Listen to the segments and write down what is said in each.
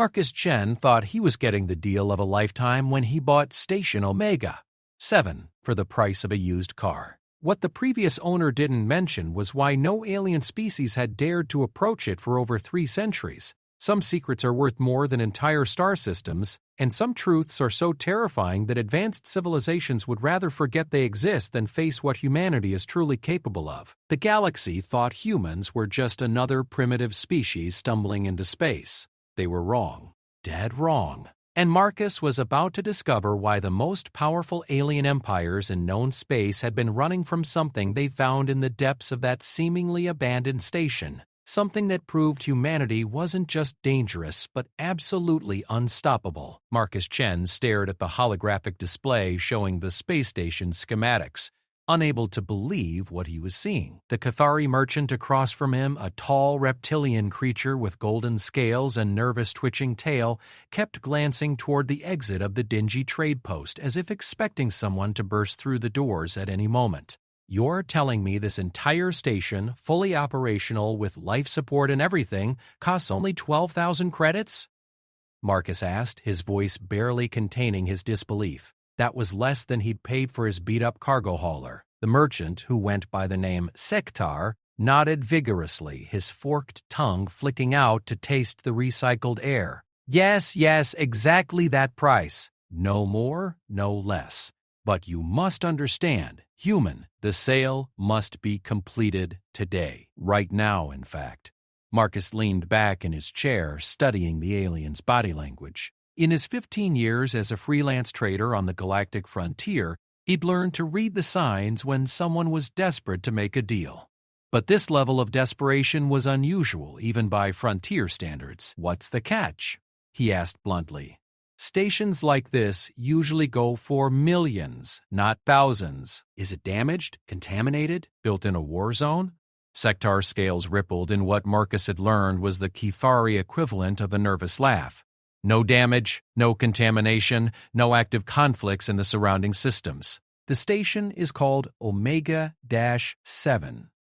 Marcus Chen thought he was getting the deal of a lifetime when he bought Station Omega 7 for the price of a used car. What the previous owner didn't mention was why no alien species had dared to approach it for over 3 centuries. Some secrets are worth more than entire star systems, and some truths are so terrifying that advanced civilizations would rather forget they exist than face what humanity is truly capable of. The galaxy thought humans were just another primitive species stumbling into space. They were wrong. Dead wrong. And Marcus was about to discover why the most powerful alien empires in known space had been running from something they found in the depths of that seemingly abandoned station. Something that proved humanity wasn't just dangerous, but absolutely unstoppable. Marcus Chen stared at the holographic display showing the space station's schematics, unable to believe what he was seeing. The Cathari merchant across from him, a tall reptilian creature with golden scales and nervous twitching tail, kept glancing toward the exit of the dingy trade post as if expecting someone to burst through the doors at any moment. You're telling me this entire station, fully operational with life support and everything, costs only 12,000 credits? Marcus asked, his voice barely containing his disbelief. That was less than he'd paid for his beat-up cargo hauler. The merchant, who went by the name Sektar, nodded vigorously, his forked tongue flicking out to taste the recycled air. Yes, exactly that price. No more, no less. But you must understand, human, the sale must be completed today. Right now, in fact. Marcus leaned back in his chair, studying the alien's body language. In his 15 years as a freelance trader on the galactic frontier, he'd learned to read the signs when someone was desperate to make a deal. But this level of desperation was unusual, even by frontier standards. What's the catch? He asked bluntly. Stations like this usually go for millions, not thousands. Is it damaged, contaminated, built in a war zone? Sektar's scales rippled in what Marcus had learned was the Kithari equivalent of a nervous laugh. No damage, no contamination, no active conflicts in the surrounding systems. The station is called Omega-7,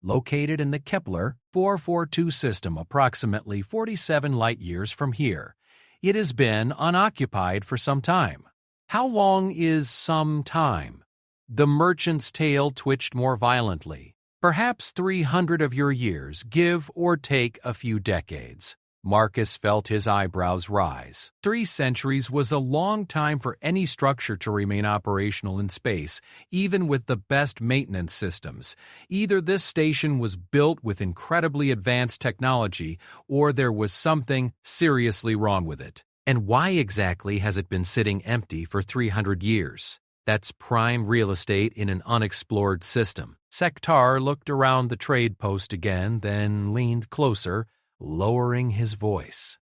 located in the Kepler 442 system approximately 47 light-years from here. It has been unoccupied for some time. How long is some time? The merchant's tail twitched more violently. Perhaps 300 of your years, give or take a few decades. Marcus felt his eyebrows rise. 3 centuries was a long time for any structure to remain operational in space, even with the best maintenance systems. Either this station was built with incredibly advanced technology, or there was something seriously wrong with it. And why exactly has it been sitting empty for 300 years? That's prime real estate in an unexplored system. Sektar looked around the trade post again, then leaned closer, lowering his voice.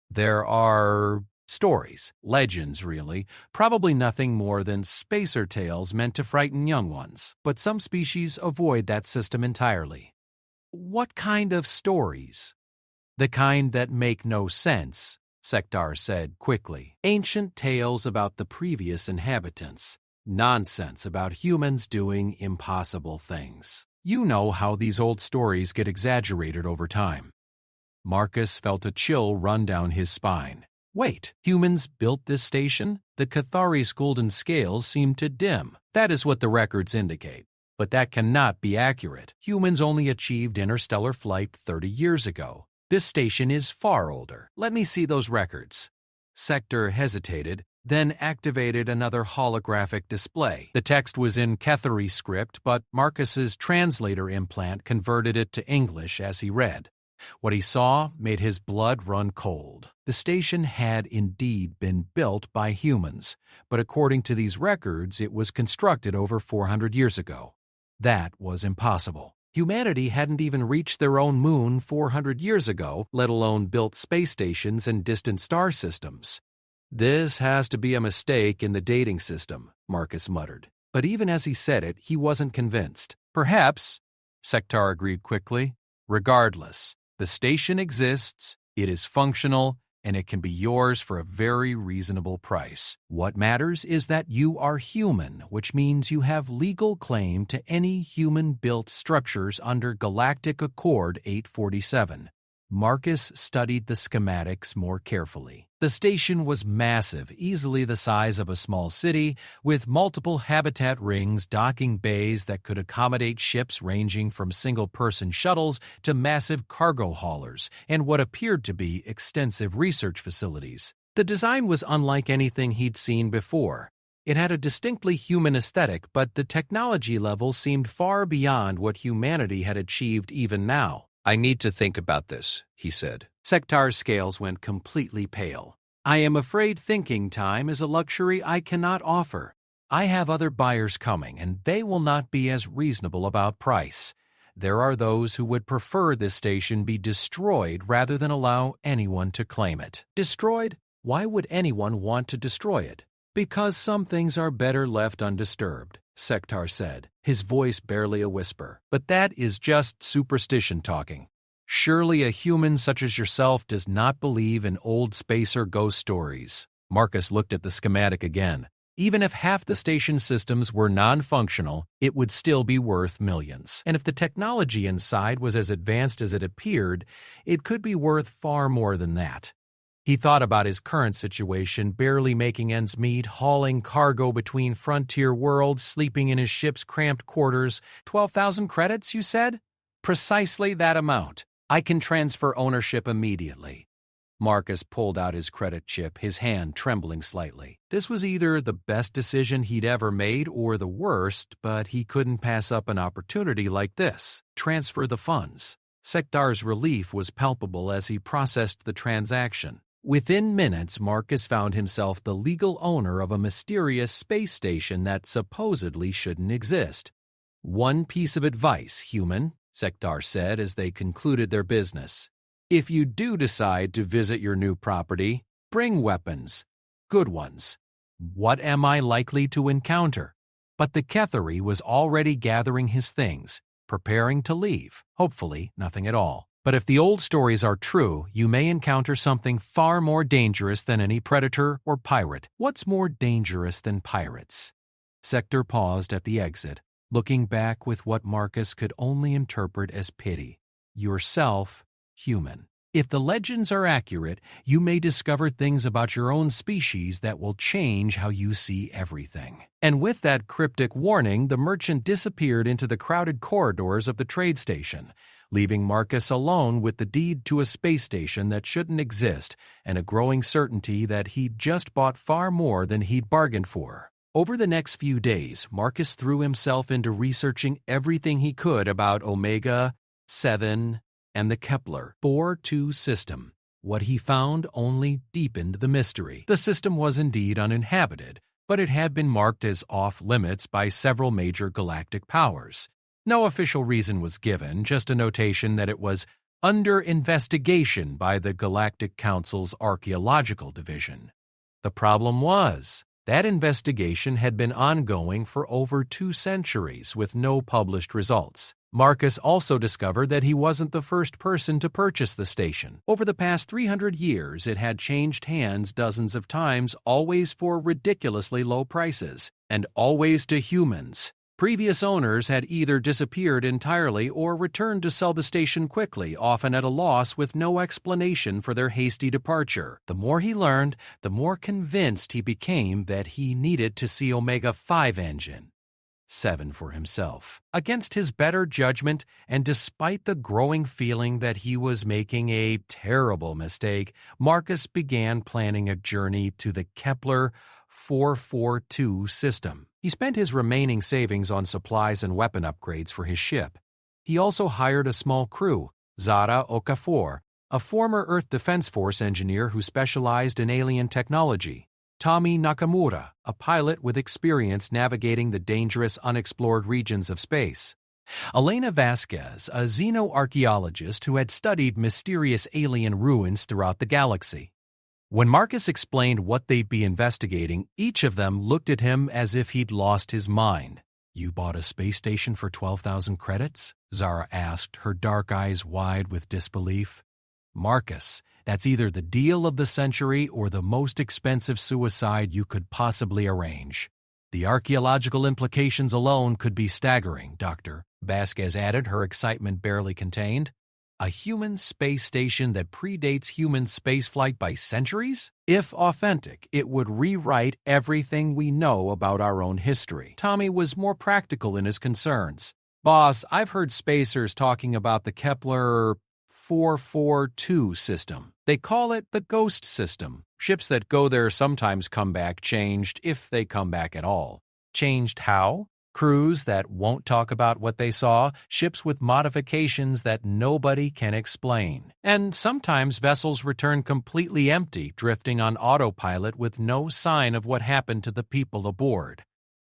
There are stories, legends really, probably nothing more than spacer tales meant to frighten young ones, but some species avoid that system entirely. What kind of stories? The kind that make no sense, Sektar said quickly. Ancient tales about the previous inhabitants. Nonsense about humans doing impossible things. You know how these old stories get exaggerated over time. Marcus felt a chill run down his spine. Wait, humans built this station? The Cathari's golden scales seem to dim. That is what the records indicate. But that cannot be accurate. Humans only achieved interstellar flight 30 years ago. This station is far older. Let me see those records. Sektar hesitated, then activated another holographic display. The text was in Cathari script, but Marcus's translator implant converted it to English as he read. What he saw made his blood run cold. The station had indeed been built by humans, but according to these records, it was constructed over 400 years ago. That was impossible. Humanity hadn't even reached their own moon 400 years ago, let alone built space stations and distant star systems. This has to be a mistake in the dating system, Marcus muttered. But even as he said it, he wasn't convinced. Perhaps, Sektar agreed quickly. Regardless, the station exists, it is functional, and it can be yours for a very reasonable price. What matters is that you are human, which means you have legal claim to any human-built structures under Galactic Accord 847. Marcus studied the schematics more carefully. The station was massive, easily the size of a small city, with multiple habitat rings, docking bays that could accommodate ships ranging from single-person shuttles to massive cargo haulers, and what appeared to be extensive research facilities. The design was unlike anything he'd seen before. It had a distinctly human aesthetic, but the technology level seemed far beyond what humanity had achieved even now. "I need to think about this," he said. Sektar's scales went completely pale. "I am afraid thinking time is a luxury I cannot offer. I have other buyers coming, and they will not be as reasonable about price. There are those who would prefer this station be destroyed rather than allow anyone to claim it." "Destroyed? Why would anyone want to destroy it?" "Because some things are better left undisturbed," Sektar said, his voice barely a whisper. "But that is just superstition talking. Surely a human such as yourself does not believe in old space or ghost stories." Marcus looked at the schematic again. Even if half the station systems were non-functional, it would still be worth millions. And if the technology inside was as advanced as it appeared, it could be worth far more than that. He thought about his current situation, barely making ends meet, hauling cargo between frontier worlds, sleeping in his ship's cramped quarters. 12,000 credits, you said? Precisely that amount. I can transfer ownership immediately. Marcus pulled out his credit chip, his hand trembling slightly. This was either the best decision he'd ever made or the worst, but he couldn't pass up an opportunity like this. Transfer the funds. Sektar's relief was palpable as he processed the transaction. Within minutes, Marcus found himself the legal owner of a mysterious space station that supposedly shouldn't exist. "One piece of advice, human," Sektar said as they concluded their business. "If you do decide to visit your new property, bring weapons. Good ones. What am I likely to encounter?" But the Kethari was already gathering his things, preparing to leave. Hopefully, nothing at all. But if the old stories are true, you may encounter something far more dangerous than any predator or pirate. What's more dangerous than pirates? Sektar paused at the exit, looking back with what Marcus could only interpret as pity. Yourself, human. If the legends are accurate, you may discover things about your own species that will change how you see everything. And with that cryptic warning, the merchant disappeared into the crowded corridors of the trade station, leaving Marcus alone with the deed to a space station that shouldn't exist and a growing certainty that he'd just bought far more than he'd bargained for. Over the next few days, Marcus threw himself into researching everything he could about Omega, 7, and the Kepler 4-2 system. What he found only deepened the mystery. The system was indeed uninhabited, but it had been marked as off-limits by several major galactic powers. No official reason was given, just a notation that it was under investigation by the Galactic Council's Archaeological Division. The problem was, that investigation had been ongoing for over 2 centuries with no published results. Marcus also discovered that he wasn't the first person to purchase the station. Over the past 300 years, it had changed hands dozens of times, always for ridiculously low prices, and always to humans. Previous owners had either disappeared entirely or returned to sell the station quickly, often at a loss with no explanation for their hasty departure. The more he learned, the more convinced he became that he needed to see Omega 5 engine. 7 for himself. Against his better judgment, and despite the growing feeling that he was making a terrible mistake, Marcus began planning a journey to the Kepler 442 system. He spent his remaining savings on supplies and weapon upgrades for his ship. He also hired a small crew, Zara Okafor, a former Earth Defense Force engineer who specialized in alien technology, Tommy Nakamura, a pilot with experience navigating the dangerous unexplored regions of space, Elena Vasquez, a xenoarchaeologist who had studied mysterious alien ruins throughout the galaxy. When Marcus explained what they'd be investigating, each of them looked at him as if he'd lost his mind. "You bought a space station for 12,000 credits?" Zara asked, her dark eyes wide with disbelief. "Marcus, that's either the deal of the century or the most expensive suicide you could possibly arrange. The archaeological implications alone could be staggering, Doctor," Vasquez added, her excitement barely contained. A human space station that predates human spaceflight by centuries? If authentic, it would rewrite everything we know about our own history. Tommy was more practical in his concerns. Boss, I've heard spacers talking about the Kepler 442 system. They call it the ghost system. Ships that go there sometimes come back changed, if they come back at all. Changed how? Crews that won't talk about what they saw, ships with modifications that nobody can explain. And sometimes vessels return completely empty, drifting on autopilot with no sign of what happened to the people aboard.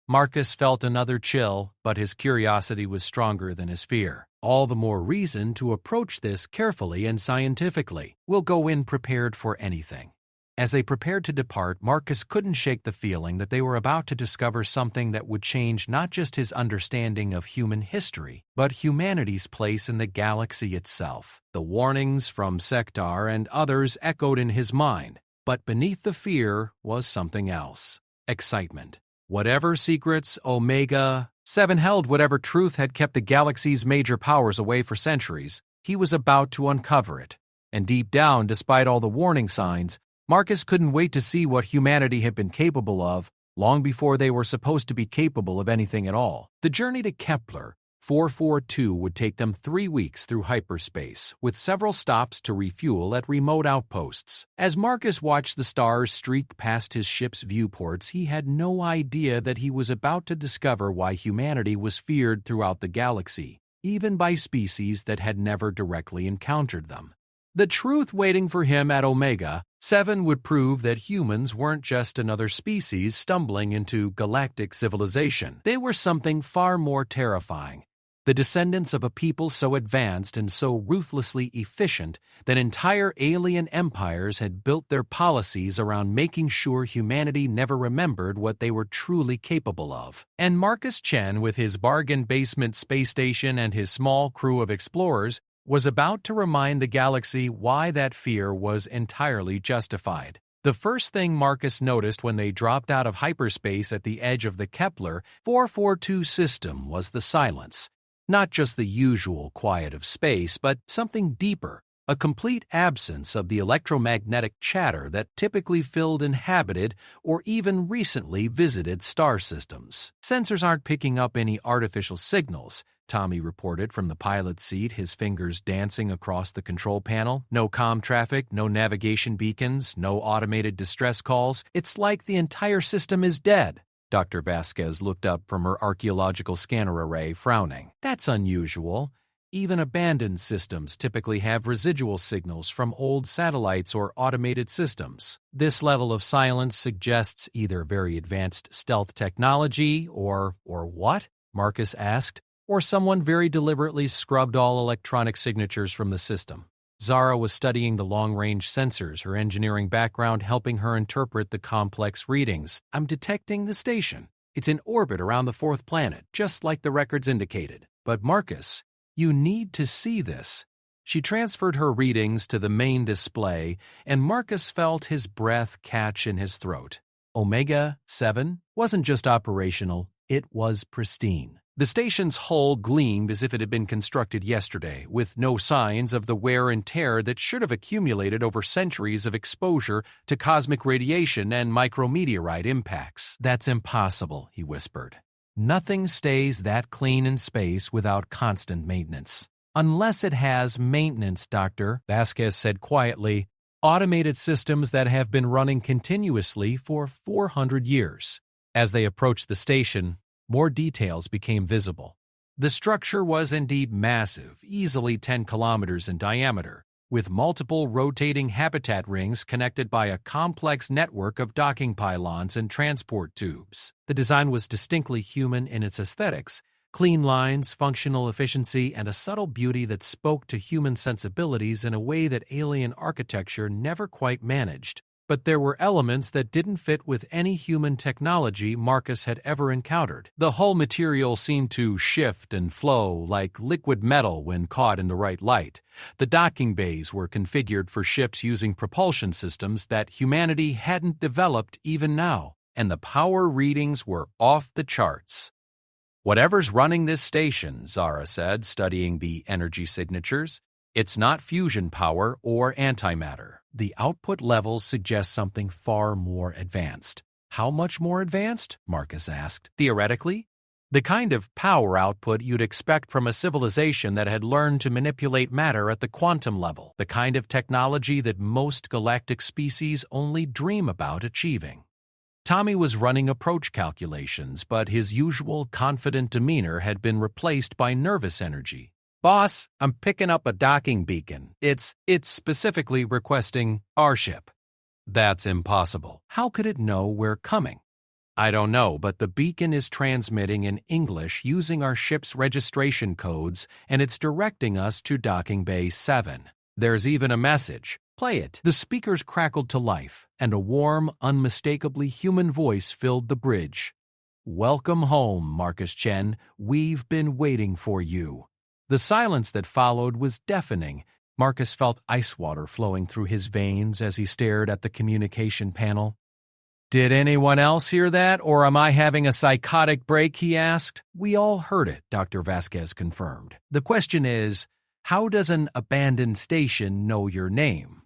Marcus felt another chill, but his curiosity was stronger than his fear. All the more reason to approach this carefully and scientifically. We'll go in prepared for anything. As they prepared to depart, Marcus couldn't shake the feeling that they were about to discover something that would change not just his understanding of human history, but humanity's place in the galaxy itself. The warnings from Sector and others echoed in his mind, but beneath the fear was something else: excitement. Whatever secrets Omega 7 held, whatever truth had kept the galaxy's major powers away for centuries, he was about to uncover it. And deep down, despite all the warning signs, Marcus couldn't wait to see what humanity had been capable of long before they were supposed to be capable of anything at all. The journey to Kepler 442 would take them 3 weeks through hyperspace, with several stops to refuel at remote outposts. As Marcus watched the stars streak past his ship's viewports, he had no idea that he was about to discover why humanity was feared throughout the galaxy, even by species that had never directly encountered them. The truth waiting for him at Omega 7 would prove that humans weren't just another species stumbling into galactic civilization. They were something far more terrifying. The descendants of a people so advanced and so ruthlessly efficient that entire alien empires had built their policies around making sure humanity never remembered what they were truly capable of. And Marcus Chen, with his bargain basement space station and his small crew of explorers, was about to remind the galaxy why that fear was entirely justified. The first thing Marcus noticed when they dropped out of hyperspace at the edge of the Kepler 442 system was the silence. Not just the usual quiet of space, but something deeper, a complete absence of the electromagnetic chatter that typically filled inhabited or even recently visited star systems. Sensors aren't picking up any artificial signals, Tommy reported from the pilot's seat, his fingers dancing across the control panel. No comm traffic, no navigation beacons, no automated distress calls. It's like the entire system is dead. Dr. Vasquez looked up from her archaeological scanner array, frowning. That's unusual. Even abandoned systems typically have residual signals from old satellites or automated systems. This level of silence suggests either very advanced stealth technology or what? Marcus asked. Or someone very deliberately scrubbed all electronic signatures from the system. Zara was studying the long-range sensors, her engineering background helping her interpret the complex readings. I'm detecting the station. It's in orbit around the fourth planet, just like the records indicated. But Marcus, you need to see this. She transferred her readings to the main display, and Marcus felt his breath catch in his throat. Omega 7 wasn't just operational, it was pristine. The station's hull gleamed as if it had been constructed yesterday, with no signs of the wear and tear that should have accumulated over centuries of exposure to cosmic radiation and micrometeorite impacts. That's impossible, he whispered. Nothing stays that clean in space without constant maintenance. Unless it has maintenance, Doctor, Vasquez said quietly. Automated systems that have been running continuously for 400 years. As they approached the station, more details became visible. The structure was indeed massive, easily 10 kilometers in diameter, with multiple rotating habitat rings connected by a complex network of docking pylons and transport tubes. The design was distinctly human in its aesthetics: clean lines, functional efficiency, and a subtle beauty that spoke to human sensibilities in a way that alien architecture never quite managed. But there were elements that didn't fit with any human technology Marcus had ever encountered. The hull material seemed to shift and flow like liquid metal when caught in the right light. The docking bays were configured for ships using propulsion systems that humanity hadn't developed even now, and the power readings were off the charts. Whatever's running this station, Zara said, studying the energy signatures, It's not fusion power or antimatter. The output levels suggest something far more advanced. How much more advanced? Marcus asked. Theoretically? The kind of power output you'd expect from a civilization that had learned to manipulate matter at the quantum level, the kind of technology that most galactic species only dream about achieving. Tommy was running approach calculations, but his usual confident demeanor had been replaced by nervous energy. Boss, I'm picking up a docking beacon. It's specifically requesting our ship. That's impossible. How could it know we're coming? I don't know, but the beacon is transmitting in English using our ship's registration codes, and it's directing us to Docking Bay 7. There's even a message. Play it. The speakers crackled to life, and a warm, unmistakably human voice filled the bridge. Welcome home, Marcus Chen. We've been waiting for you. The silence that followed was deafening. Marcus felt ice water flowing through his veins as he stared at the communication panel. Did anyone else hear that, or am I having a psychotic break, he asked. We all heard it, Dr. Vasquez confirmed. The question is, how does an abandoned station know your name?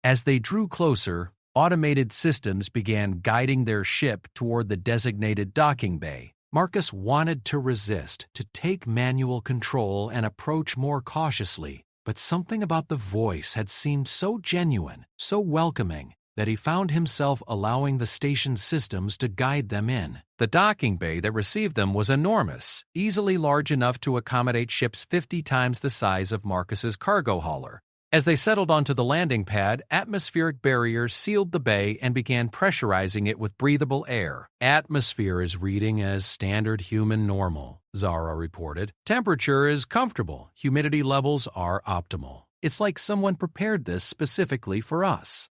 As they drew closer, automated systems began guiding their ship toward the designated docking bay. Marcus wanted to resist, to take manual control and approach more cautiously, but something about the voice had seemed so genuine, so welcoming, that he found himself allowing the station's systems to guide them in. The docking bay that received them was enormous, easily large enough to accommodate ships 50 times the size of Marcus's cargo hauler. As they settled onto the landing pad, atmospheric barriers sealed the bay and began pressurizing it with breathable air. Atmosphere is reading as standard human normal, Zara reported. Temperature is comfortable. Humidity levels are optimal. It's like someone prepared this specifically for us.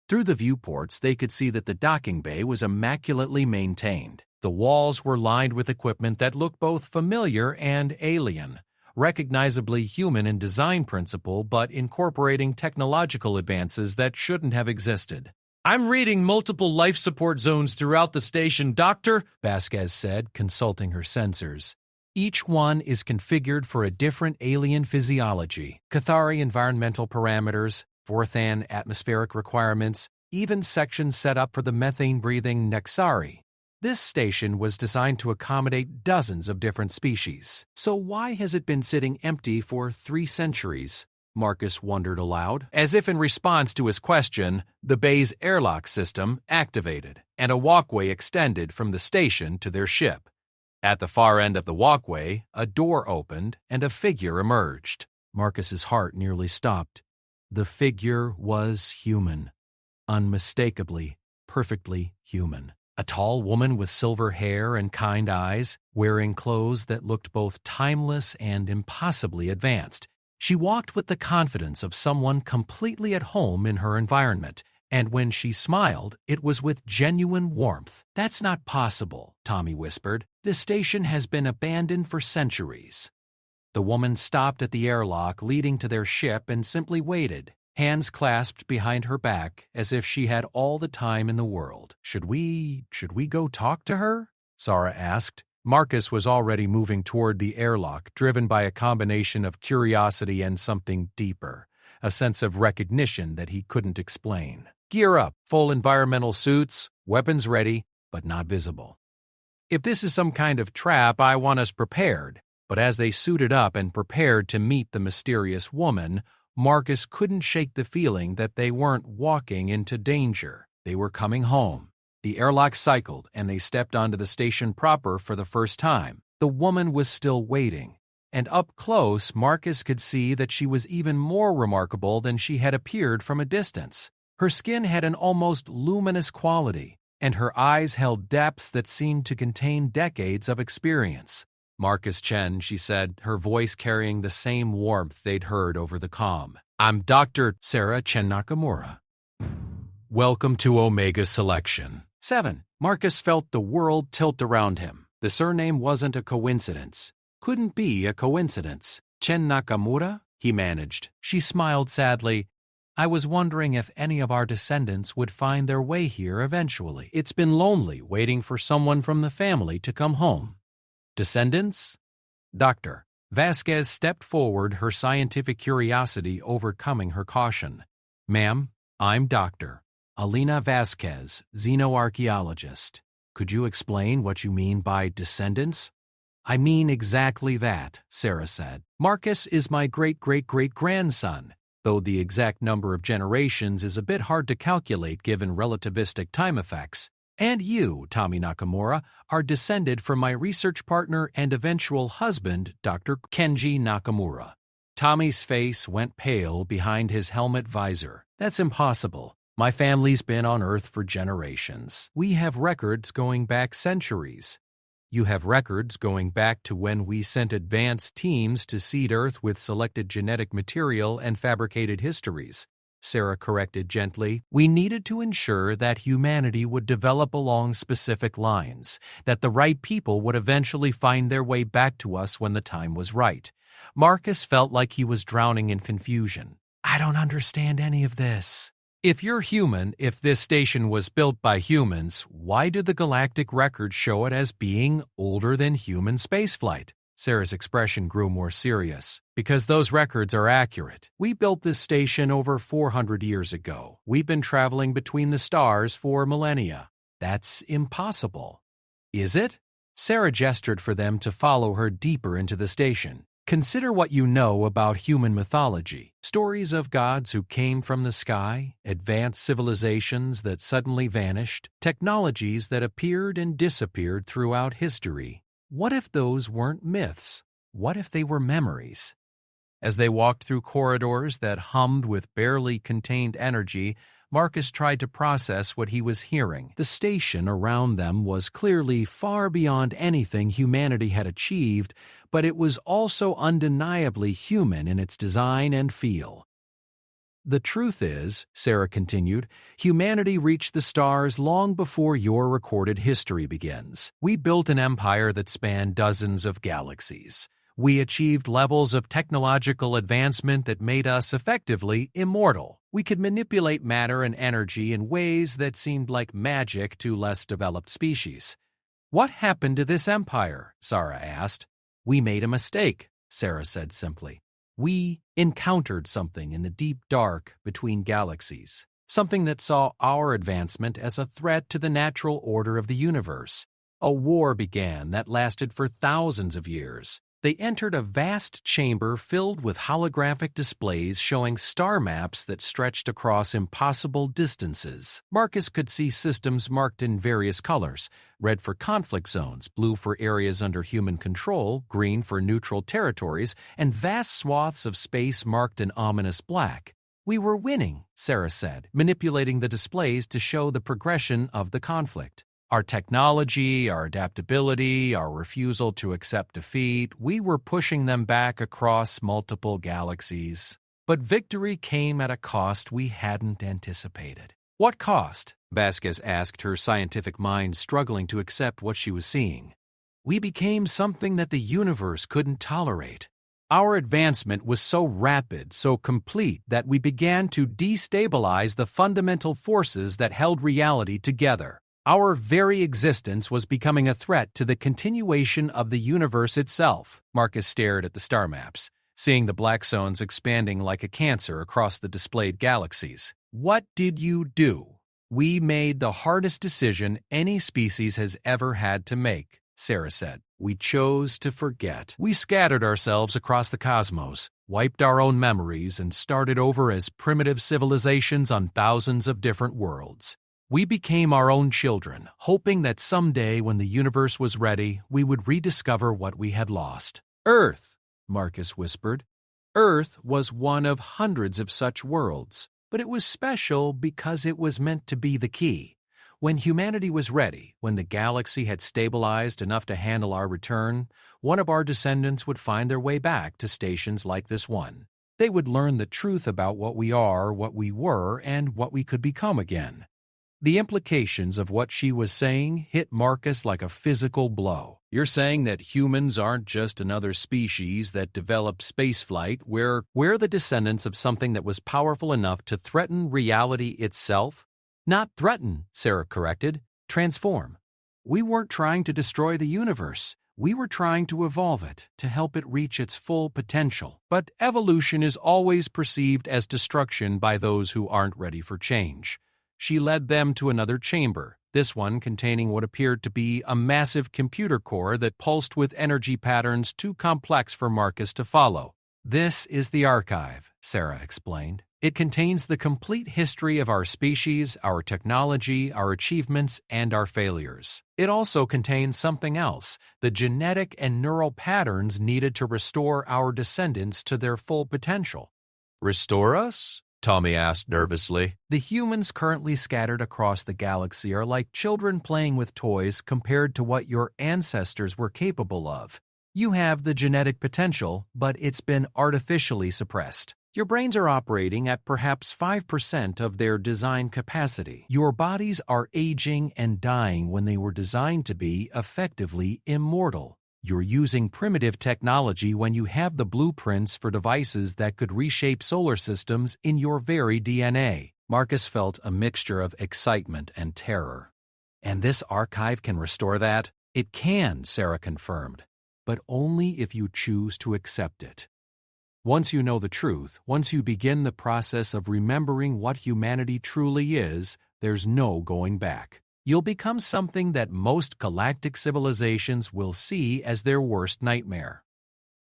Through the viewports, they could see that the docking bay was immaculately maintained. The walls were lined with equipment that looked both familiar and alien. Recognizably human in design principle, but incorporating technological advances that shouldn't have existed. I'm reading multiple life support zones throughout the station, Doctor, Vasquez said, consulting her sensors. Each one is configured for a different alien physiology, Cathari environmental parameters, Vorthan atmospheric requirements, even sections set up for the methane-breathing Nexari. This station was designed to accommodate dozens of different species. So why has it been sitting empty for 3 centuries? Marcus wondered aloud. As if in response to his question, the bay's airlock system activated, and a walkway extended from the station to their ship. At the far end of the walkway, a door opened and a figure emerged. Marcus's heart nearly stopped. The figure was human. Unmistakably, perfectly human. A tall woman with silver hair and kind eyes, wearing clothes that looked both timeless and impossibly advanced. She walked with the confidence of someone completely at home in her environment, and when she smiled, it was with genuine warmth. That's not possible, Tommy whispered. This station has been abandoned for centuries. The woman stopped at the airlock leading to their ship and simply waited, hands clasped behind her back as if she had all the time in the world. Should we go talk to her? Zara asked. Marcus was already moving toward the airlock, driven by a combination of curiosity and something deeper, a sense of recognition that he couldn't explain. Gear up, full environmental suits, weapons ready, but not visible. If this is some kind of trap, I want us prepared. But as they suited up and prepared to meet the mysterious woman, Marcus couldn't shake the feeling that they weren't walking into danger. They were coming home. The airlock cycled, and they stepped onto the station proper for the first time. The woman was still waiting, and up close, Marcus could see that she was even more remarkable than she had appeared from a distance. Her skin had an almost luminous quality, and her eyes held depths that seemed to contain decades of experience. Marcus Chen, she said, her voice carrying the same warmth they'd heard over the comm. I'm Dr. Sarah Chen Nakamura. Welcome to Omega Selection. 7. Marcus felt the world tilt around him. The surname wasn't a coincidence. Couldn't be a coincidence. Chen Nakamura? He managed. She smiled sadly. I was wondering if any of our descendants would find their way here eventually. It's been lonely waiting for someone from the family to come home. Descendants? Doctor. Vasquez stepped forward, her scientific curiosity overcoming her caution. "Ma'am, I'm Dr. Alina Vasquez, xenoarchaeologist. Could you explain what you mean by descendants?" "I mean exactly that," Sarah said. "Marcus is my great-great-great-grandson, though the exact number of generations is a bit hard to calculate given relativistic time effects. And you, Tommy Nakamura, are descended from my research partner and eventual husband, Dr. Kenji Nakamura." Tommy's face went pale behind his helmet visor. "That's impossible. My family's been on Earth for generations. We have records going back centuries." "You have records going back to when we sent advanced teams to seed Earth with selected genetic material and fabricated histories," Sarah corrected gently. "We needed to ensure that humanity would develop along specific lines, that the right people would eventually find their way back to us when the time was right." Marcus felt like he was drowning in confusion. "I don't understand any of this." "If you're human, if this station was built by humans, why do the galactic records show it as being older than human spaceflight?" Sarah's expression grew more serious. "Because those records are accurate. We built this station over 400 years ago. We've been traveling between the stars for millennia." "That's impossible." "Is it?" Sarah gestured for them to follow her deeper into the station. "Consider what you know about human mythology. Stories of gods who came from the sky, advanced civilizations that suddenly vanished, technologies that appeared and disappeared throughout history. What if those weren't myths? What if they were memories?" As they walked through corridors that hummed with barely contained energy, Marcus tried to process what he was hearing. The station around them was clearly far beyond anything humanity had achieved, but it was also undeniably human in its design and feel. "The truth is," Sarah continued, "humanity reached the stars long before your recorded history begins. We built an empire that spanned dozens of galaxies. We achieved levels of technological advancement that made us effectively immortal. We could manipulate matter and energy in ways that seemed like magic to less developed species." "What happened to this empire?" Sarah asked. "We made a mistake," Sarah said simply. "We encountered something in the deep dark between galaxies, something that saw our advancement as a threat to the natural order of the universe. A war began that lasted for thousands of years. They entered a vast chamber filled with holographic displays showing star maps that stretched across impossible distances. Marcus could see systems marked in various colors: red for conflict zones, blue for areas under human control, green for neutral territories, and vast swaths of space marked in ominous black. "We were winning," Sarah said, manipulating the displays to show the progression of the conflict. Our technology, our adaptability, our refusal to accept defeat, we were pushing them back across multiple galaxies. But victory came at a cost we hadn't anticipated." "What cost?" Vasquez asked, her scientific mind struggling to accept what she was seeing. "We became something that the universe couldn't tolerate. Our advancement was so rapid, so complete, that we began to destabilize the fundamental forces that held reality together. Our very existence was becoming a threat to the continuation of the universe itself." Marcus stared at the star maps, seeing the black zones expanding like a cancer across the displayed galaxies. "What did you do?" "We made the hardest decision any species has ever had to make," Sarah said. "We chose to forget. We scattered ourselves across the cosmos, wiped our own memories, and started over as primitive civilizations on thousands of different worlds. We became our own children, hoping that someday when the universe was ready, we would rediscover what we had lost." "Earth," Marcus whispered. "Earth was one of hundreds of such worlds, but it was special because it was meant to be the key. When humanity was ready, when the galaxy had stabilized enough to handle our return, one of our descendants would find their way back to stations like this one. They would learn the truth about what we are, what we were, and what we could become again." The implications of what she was saying hit Marcus like a physical blow. "You're saying that humans aren't just another species that developed spaceflight, we're the descendants of something that was powerful enough to threaten reality itself?" "Not threaten," Sarah corrected. "Transform. We weren't trying to destroy the universe. We were trying to evolve it to help it reach its full potential, but evolution is always perceived as destruction by those who aren't ready for change. She led them to another chamber, this one containing what appeared to be a massive computer core that pulsed with energy patterns too complex for Marcus to follow. This is the archive, Sarah explained. It contains the complete history of our species, our technology, our achievements, and our failures. It also contains something else, the genetic and neural patterns needed to restore our descendants to their full potential. Restore us? Tommy asked nervously. The humans currently scattered across the galaxy are like children playing with toys compared to what your ancestors were capable of. You have the genetic potential, but it's been artificially suppressed. Your brains are operating at perhaps 5% of their design capacity. Your bodies are aging and dying when they were designed to be effectively immortal. You're using primitive technology when you have the blueprints for devices that could reshape solar systems in your very DNA. Marcus felt a mixture of excitement and terror. And this archive can restore that? It can, Sarah confirmed, but only if you choose to accept it. Once you know the truth, once you begin the process of remembering what humanity truly is, there's no going back. You'll become something that most galactic civilizations will see as their worst nightmare.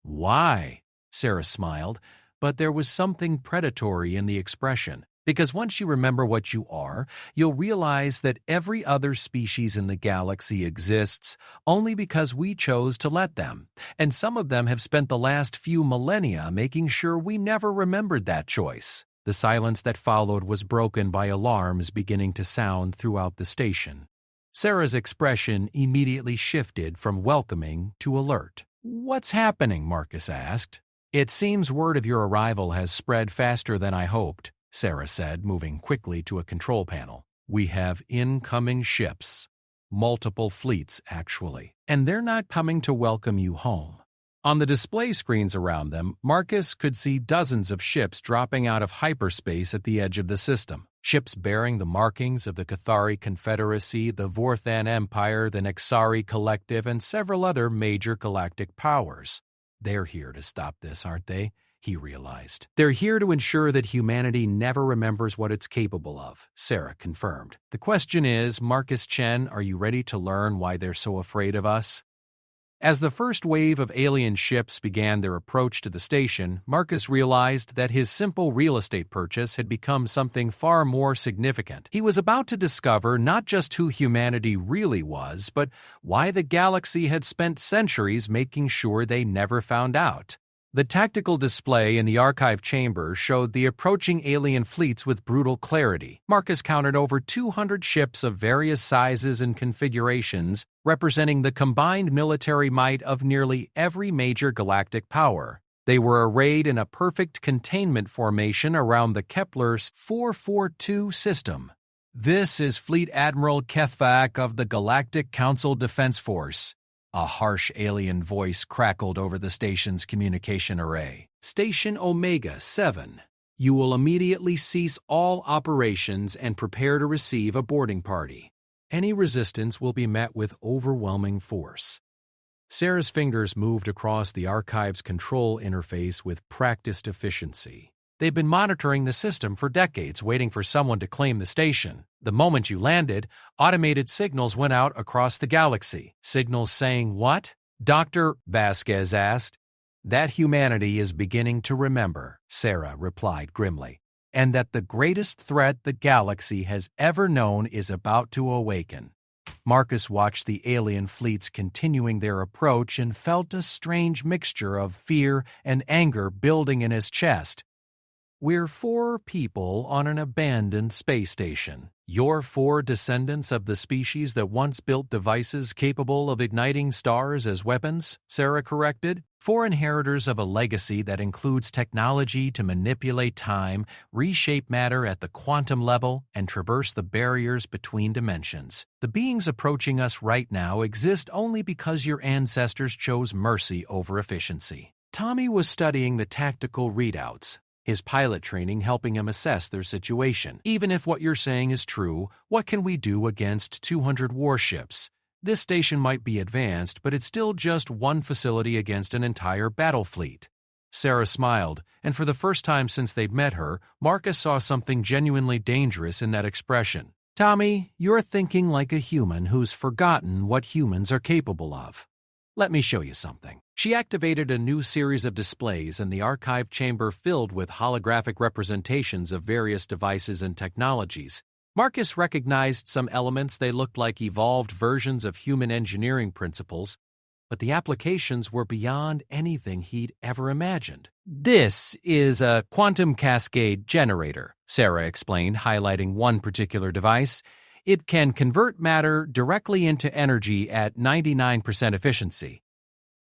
Why? Sarah smiled, but there was something predatory in the expression. Because once you remember what you are, you'll realize that every other species in the galaxy exists only because we chose to let them, and some of them have spent the last few millennia making sure we never remembered that choice. The silence that followed was broken by alarms beginning to sound throughout the station. Sarah's expression immediately shifted from welcoming to alert. "What's happening?" Marcus asked. "It seems word of your arrival has spread faster than I hoped," Sarah said, moving quickly to a control panel. "We have incoming ships. Multiple fleets, actually. And they're not coming to welcome you home." On the display screens around them, Marcus could see dozens of ships dropping out of hyperspace at the edge of the system. Ships bearing the markings of the Cathari Confederacy, the Vorthan Empire, the Nexari Collective, and several other major galactic powers. They're here to stop this, aren't they? He realized. They're here to ensure that humanity never remembers what it's capable of, Sarah confirmed. The question is, Marcus Chen, are you ready to learn why they're so afraid of us? As the first wave of alien ships began their approach to the station, Marcus realized that his simple real estate purchase had become something far more significant. He was about to discover not just who humanity really was, but why the galaxy had spent centuries making sure they never found out. The tactical display in the archive chamber showed the approaching alien fleets with brutal clarity. Marcus counted over 200 ships of various sizes and configurations, representing the combined military might of nearly every major galactic power. They were arrayed in a perfect containment formation around the Kepler's 442 system. "This is Fleet Admiral Kethvac of the Galactic Council Defense Force." A harsh alien voice crackled over the station's communication array. "Station Omega 7. You will immediately cease all operations and prepare to receive a boarding party. Any resistance will be met with overwhelming force." Sarah's fingers moved across the archive's control interface with practiced efficiency. They'd been monitoring the system for decades, waiting for someone to claim the station. The moment you landed, automated signals went out across the galaxy. Signals saying what? Dr. Vasquez asked. "That humanity is beginning to remember," Sarah replied grimly, "and that the greatest threat the galaxy has ever known is about to awaken." Marcus watched the alien fleets continuing their approach and felt a strange mixture of fear and anger building in his chest. "We're 4 people on an abandoned space station. You're 4 descendants of the species that once built devices capable of igniting stars as weapons," Sarah corrected. 4 inheritors of a legacy that includes technology to manipulate time, reshape matter at the quantum level, and traverse the barriers between dimensions. The beings approaching us right now exist only because your ancestors chose mercy over efficiency. Tommy was studying the tactical readouts, his pilot training helping him assess their situation. "Even if what you're saying is true, what can we do against 200 warships? This station might be advanced, but it's still just one facility against an entire battle fleet. Sarah smiled, and for the first time since they'd met her, Marcus saw something genuinely dangerous in that expression. Tommy, you're thinking like a human who's forgotten what humans are capable of. Let me show you something. She activated a new series of displays in the archive chamber filled with holographic representations of various devices and technologies. Marcus recognized some elements. They looked like evolved versions of human engineering principles, but the applications were beyond anything he'd ever imagined. This is a quantum cascade generator, Sarah explained, highlighting one particular device. It can convert matter directly into energy at 99% efficiency.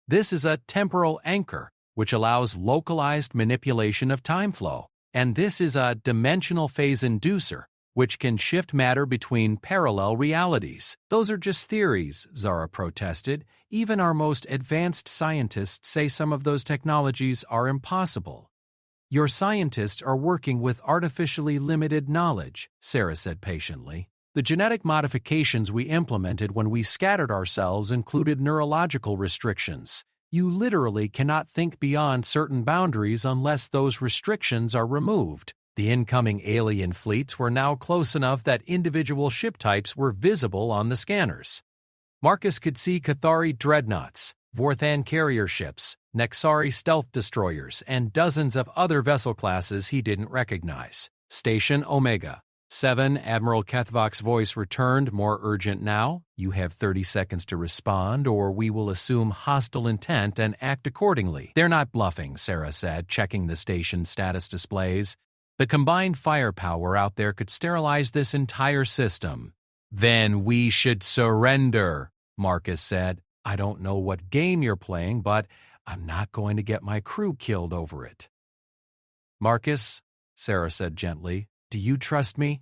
This is a temporal anchor, which allows localized manipulation of time flow. And this is a dimensional phase inducer, which can shift matter between parallel realities. Those are just theories, Zara protested. Even our most advanced scientists say some of those technologies are impossible. Your scientists are working with artificially limited knowledge, Sarah said patiently. The genetic modifications we implemented when we scattered ourselves included neurological restrictions. You literally cannot think beyond certain boundaries unless those restrictions are removed. The incoming alien fleets were now close enough that individual ship types were visible on the scanners. Marcus could see Cathari dreadnoughts, Vorthan carrier ships, Nexari stealth destroyers, and dozens of other vessel classes he didn't recognize. Station Omega. 7, Admiral Kethvak's voice returned, more urgent now. You have 30 seconds to respond, or we will assume hostile intent and act accordingly. They're not bluffing, Sarah said, checking the station's status displays. The combined firepower out there could sterilize this entire system. Then we should surrender, Marcus said. I don't know what game you're playing, but I'm not going to get my crew killed over it. Marcus, Sarah said gently, do you trust me?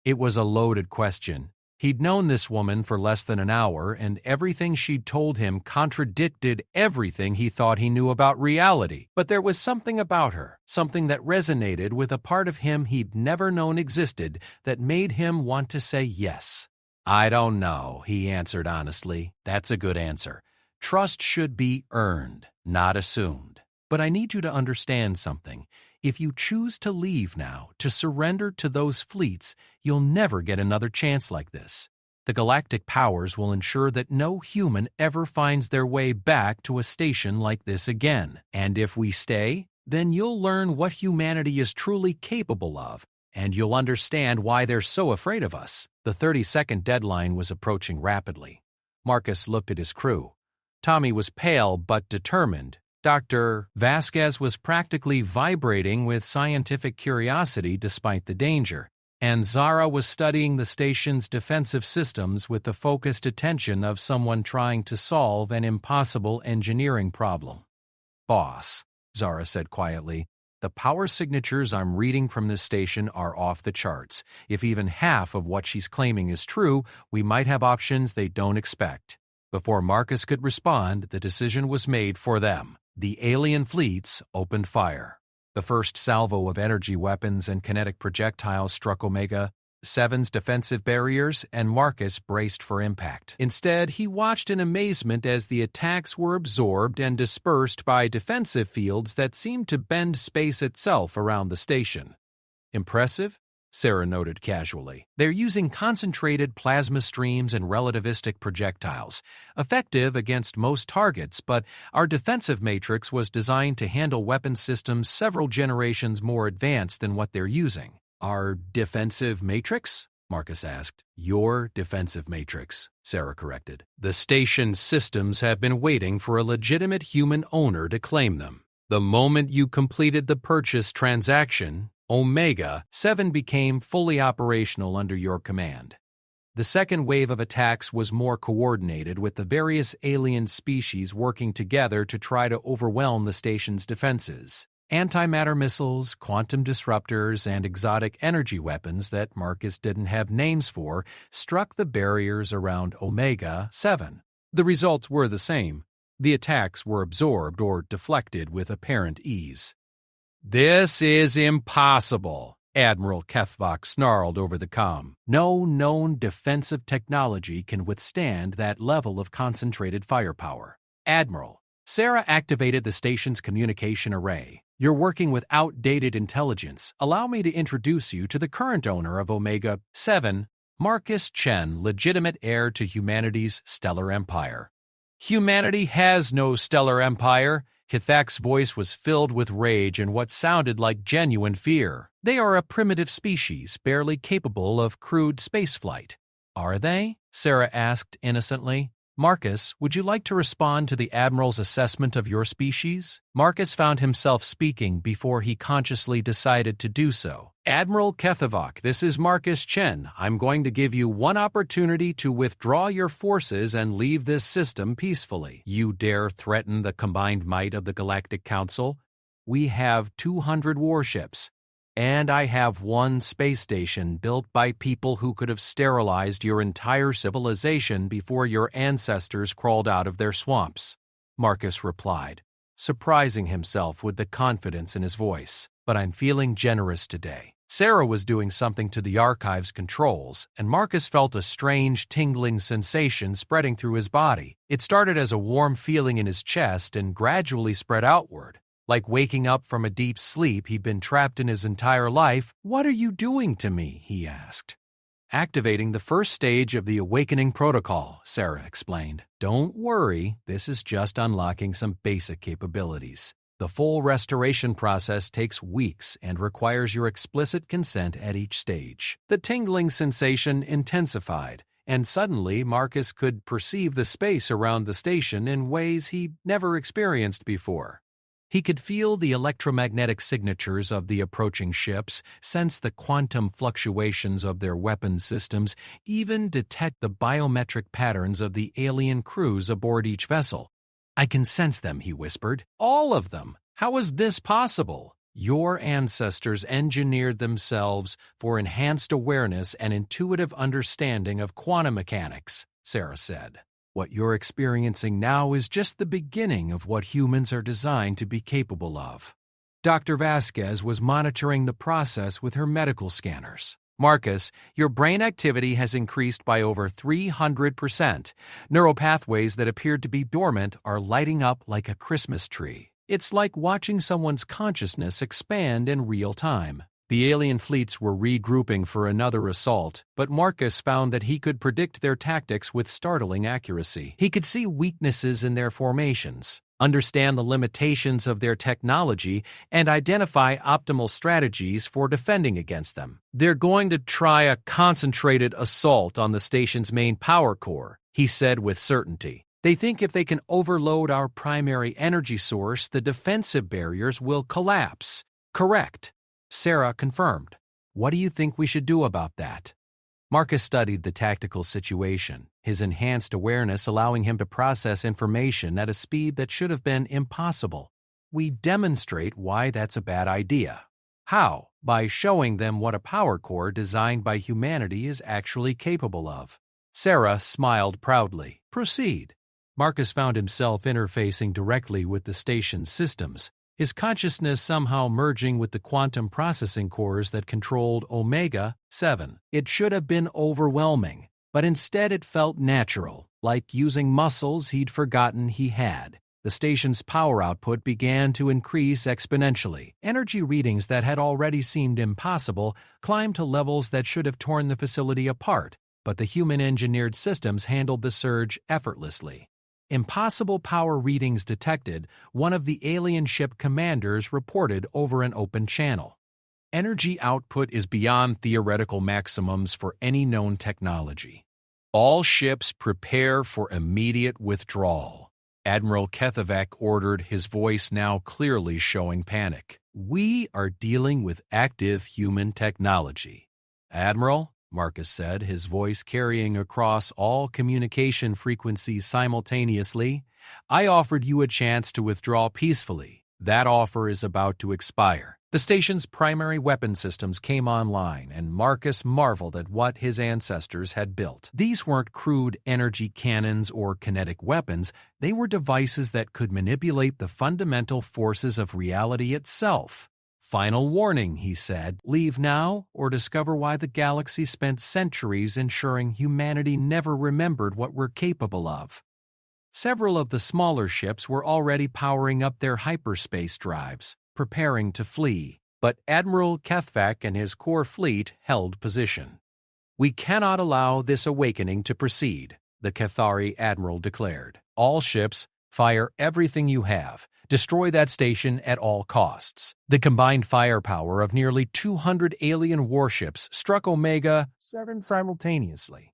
It was a loaded question. He'd known this woman for less than an hour, and everything she'd told him contradicted everything he thought he knew about reality. But there was something about her, something that resonated with a part of him he'd never known existed, that made him want to say yes. I don't know, he answered honestly. That's a good answer. Trust should be earned, not assumed. But I need you to understand something. If you choose to leave now, to surrender to those fleets, you'll never get another chance like this. The galactic powers will ensure that no human ever finds their way back to a station like this again. And if we stay, then you'll learn what humanity is truly capable of, and you'll understand why they're so afraid of us. The 30-second deadline was approaching rapidly. Marcus looked at his crew. Tommy was pale but determined. Dr. Vasquez was practically vibrating with scientific curiosity despite the danger, and Zara was studying the station's defensive systems with the focused attention of someone trying to solve an impossible engineering problem. Boss, Zara said quietly, the power signatures I'm reading from this station are off the charts. If even half of what she's claiming is true, we might have options they don't expect. Before Marcus could respond, the decision was made for them. The alien fleets opened fire. The first salvo of energy weapons and kinetic projectiles struck Omega, 7's defensive barriers, and Marcus braced for impact. Instead, he watched in amazement as the attacks were absorbed and dispersed by defensive fields that seemed to bend space itself around the station. Impressive? Sarah noted casually. They're using concentrated plasma streams and relativistic projectiles, effective against most targets, but our defensive matrix was designed to handle weapon systems several generations more advanced than what they're using. Our defensive matrix? Marcus asked. Your defensive matrix, Sarah corrected. The station's systems have been waiting for a legitimate human owner to claim them. The moment you completed the purchase transaction, Omega 7 became fully operational under your command. The second wave of attacks was more coordinated, with the various alien species working together to try to overwhelm the station's defenses. Antimatter missiles, quantum disruptors, and exotic energy weapons that Marcus didn't have names for struck the barriers around Omega 7. The results were the same. The attacks were absorbed or deflected with apparent ease. This is impossible, Admiral Kethvok snarled over the comm. No known defensive technology can withstand that level of concentrated firepower. Admiral, Sarah activated the station's communication array. You're working with outdated intelligence. Allow me to introduce you to the current owner of Omega 7, Marcus Chen, legitimate heir to humanity's stellar empire. Humanity has no stellar empire. Kithak's voice was filled with rage and what sounded like genuine fear. They are a primitive species, barely capable of crude spaceflight. Are they? Sarah asked innocently. Marcus, would you like to respond to the Admiral's assessment of your species? Marcus found himself speaking before he consciously decided to do so. Admiral Kethvok, this is Marcus Chen. I'm going to give you one opportunity to withdraw your forces and leave this system peacefully. You dare threaten the combined might of the Galactic Council? We have 200 warships. And I have one space station built by people who could have sterilized your entire civilization before your ancestors crawled out of their swamps, Marcus replied, surprising himself with the confidence in his voice. But I'm feeling generous today. Sarah was doing something to the archive's controls, and Marcus felt a strange tingling sensation spreading through his body. It started as a warm feeling in his chest and gradually spread outward. Like waking up from a deep sleep he'd been trapped in his entire life. What are you doing to me? He asked. Activating the first stage of the awakening protocol, Sarah explained. Don't worry, this is just unlocking some basic capabilities. The full restoration process takes weeks and requires your explicit consent at each stage. The tingling sensation intensified, and suddenly Marcus could perceive the space around the station in ways he never experienced before. He could feel the electromagnetic signatures of the approaching ships, sense the quantum fluctuations of their weapon systems, even detect the biometric patterns of the alien crews aboard each vessel. I can sense them, he whispered. All of them. How is this possible? Your ancestors engineered themselves for enhanced awareness and intuitive understanding of quantum mechanics, Sarah said. What you're experiencing now is just the beginning of what humans are designed to be capable of. Dr. Vasquez was monitoring the process with her medical scanners. Marcus, your brain activity has increased by over 300%. Neural pathways that appeared to be dormant are lighting up like a Christmas tree. It's like watching someone's consciousness expand in real time. The alien fleets were regrouping for another assault, but Marcus found that he could predict their tactics with startling accuracy. He could see weaknesses in their formations, understand the limitations of their technology, and identify optimal strategies for defending against them. They're going to try a concentrated assault on the station's main power core, he said with certainty. They think if they can overload our primary energy source, the defensive barriers will collapse. Correct. Sarah confirmed. What do you think we should do about that? Marcus studied the tactical situation, his enhanced awareness allowing him to process information at a speed that should have been impossible. We demonstrate why that's a bad idea. How? By showing them what a power core designed by humanity is actually capable of. Sarah smiled proudly. Proceed. Marcus found himself interfacing directly with the station's systems, his consciousness somehow merging with the quantum processing cores that controlled Omega 7. It should have been overwhelming, but instead it felt natural, like using muscles he'd forgotten he had. The station's power output began to increase exponentially. Energy readings that had already seemed impossible climbed to levels that should have torn the facility apart, but the human-engineered systems handled the surge effortlessly. Impossible power readings detected, one of the alien ship commanders reported over an open channel. Energy output is beyond theoretical maximums for any known technology. All ships prepare for immediate withdrawal. Admiral Kethvok ordered, his voice now clearly showing panic. We are dealing with active human technology. Admiral, Marcus said, his voice carrying across all communication frequencies simultaneously, I offered you a chance to withdraw peacefully. That offer is about to expire. The station's primary weapon systems came online, and Marcus marveled at what his ancestors had built. These weren't crude energy cannons or kinetic weapons. They were devices that could manipulate the fundamental forces of reality itself. Final warning, he said. Leave now or discover why the galaxy spent centuries ensuring humanity never remembered what we're capable of. Several of the smaller ships were already powering up their hyperspace drives, preparing to flee, but Admiral Kethvak and his core fleet held position. We cannot allow this awakening to proceed, the Cathari admiral declared. All ships, fire everything you have. Destroy that station at all costs. The combined firepower of nearly 200 alien warships struck Omega 7 simultaneously.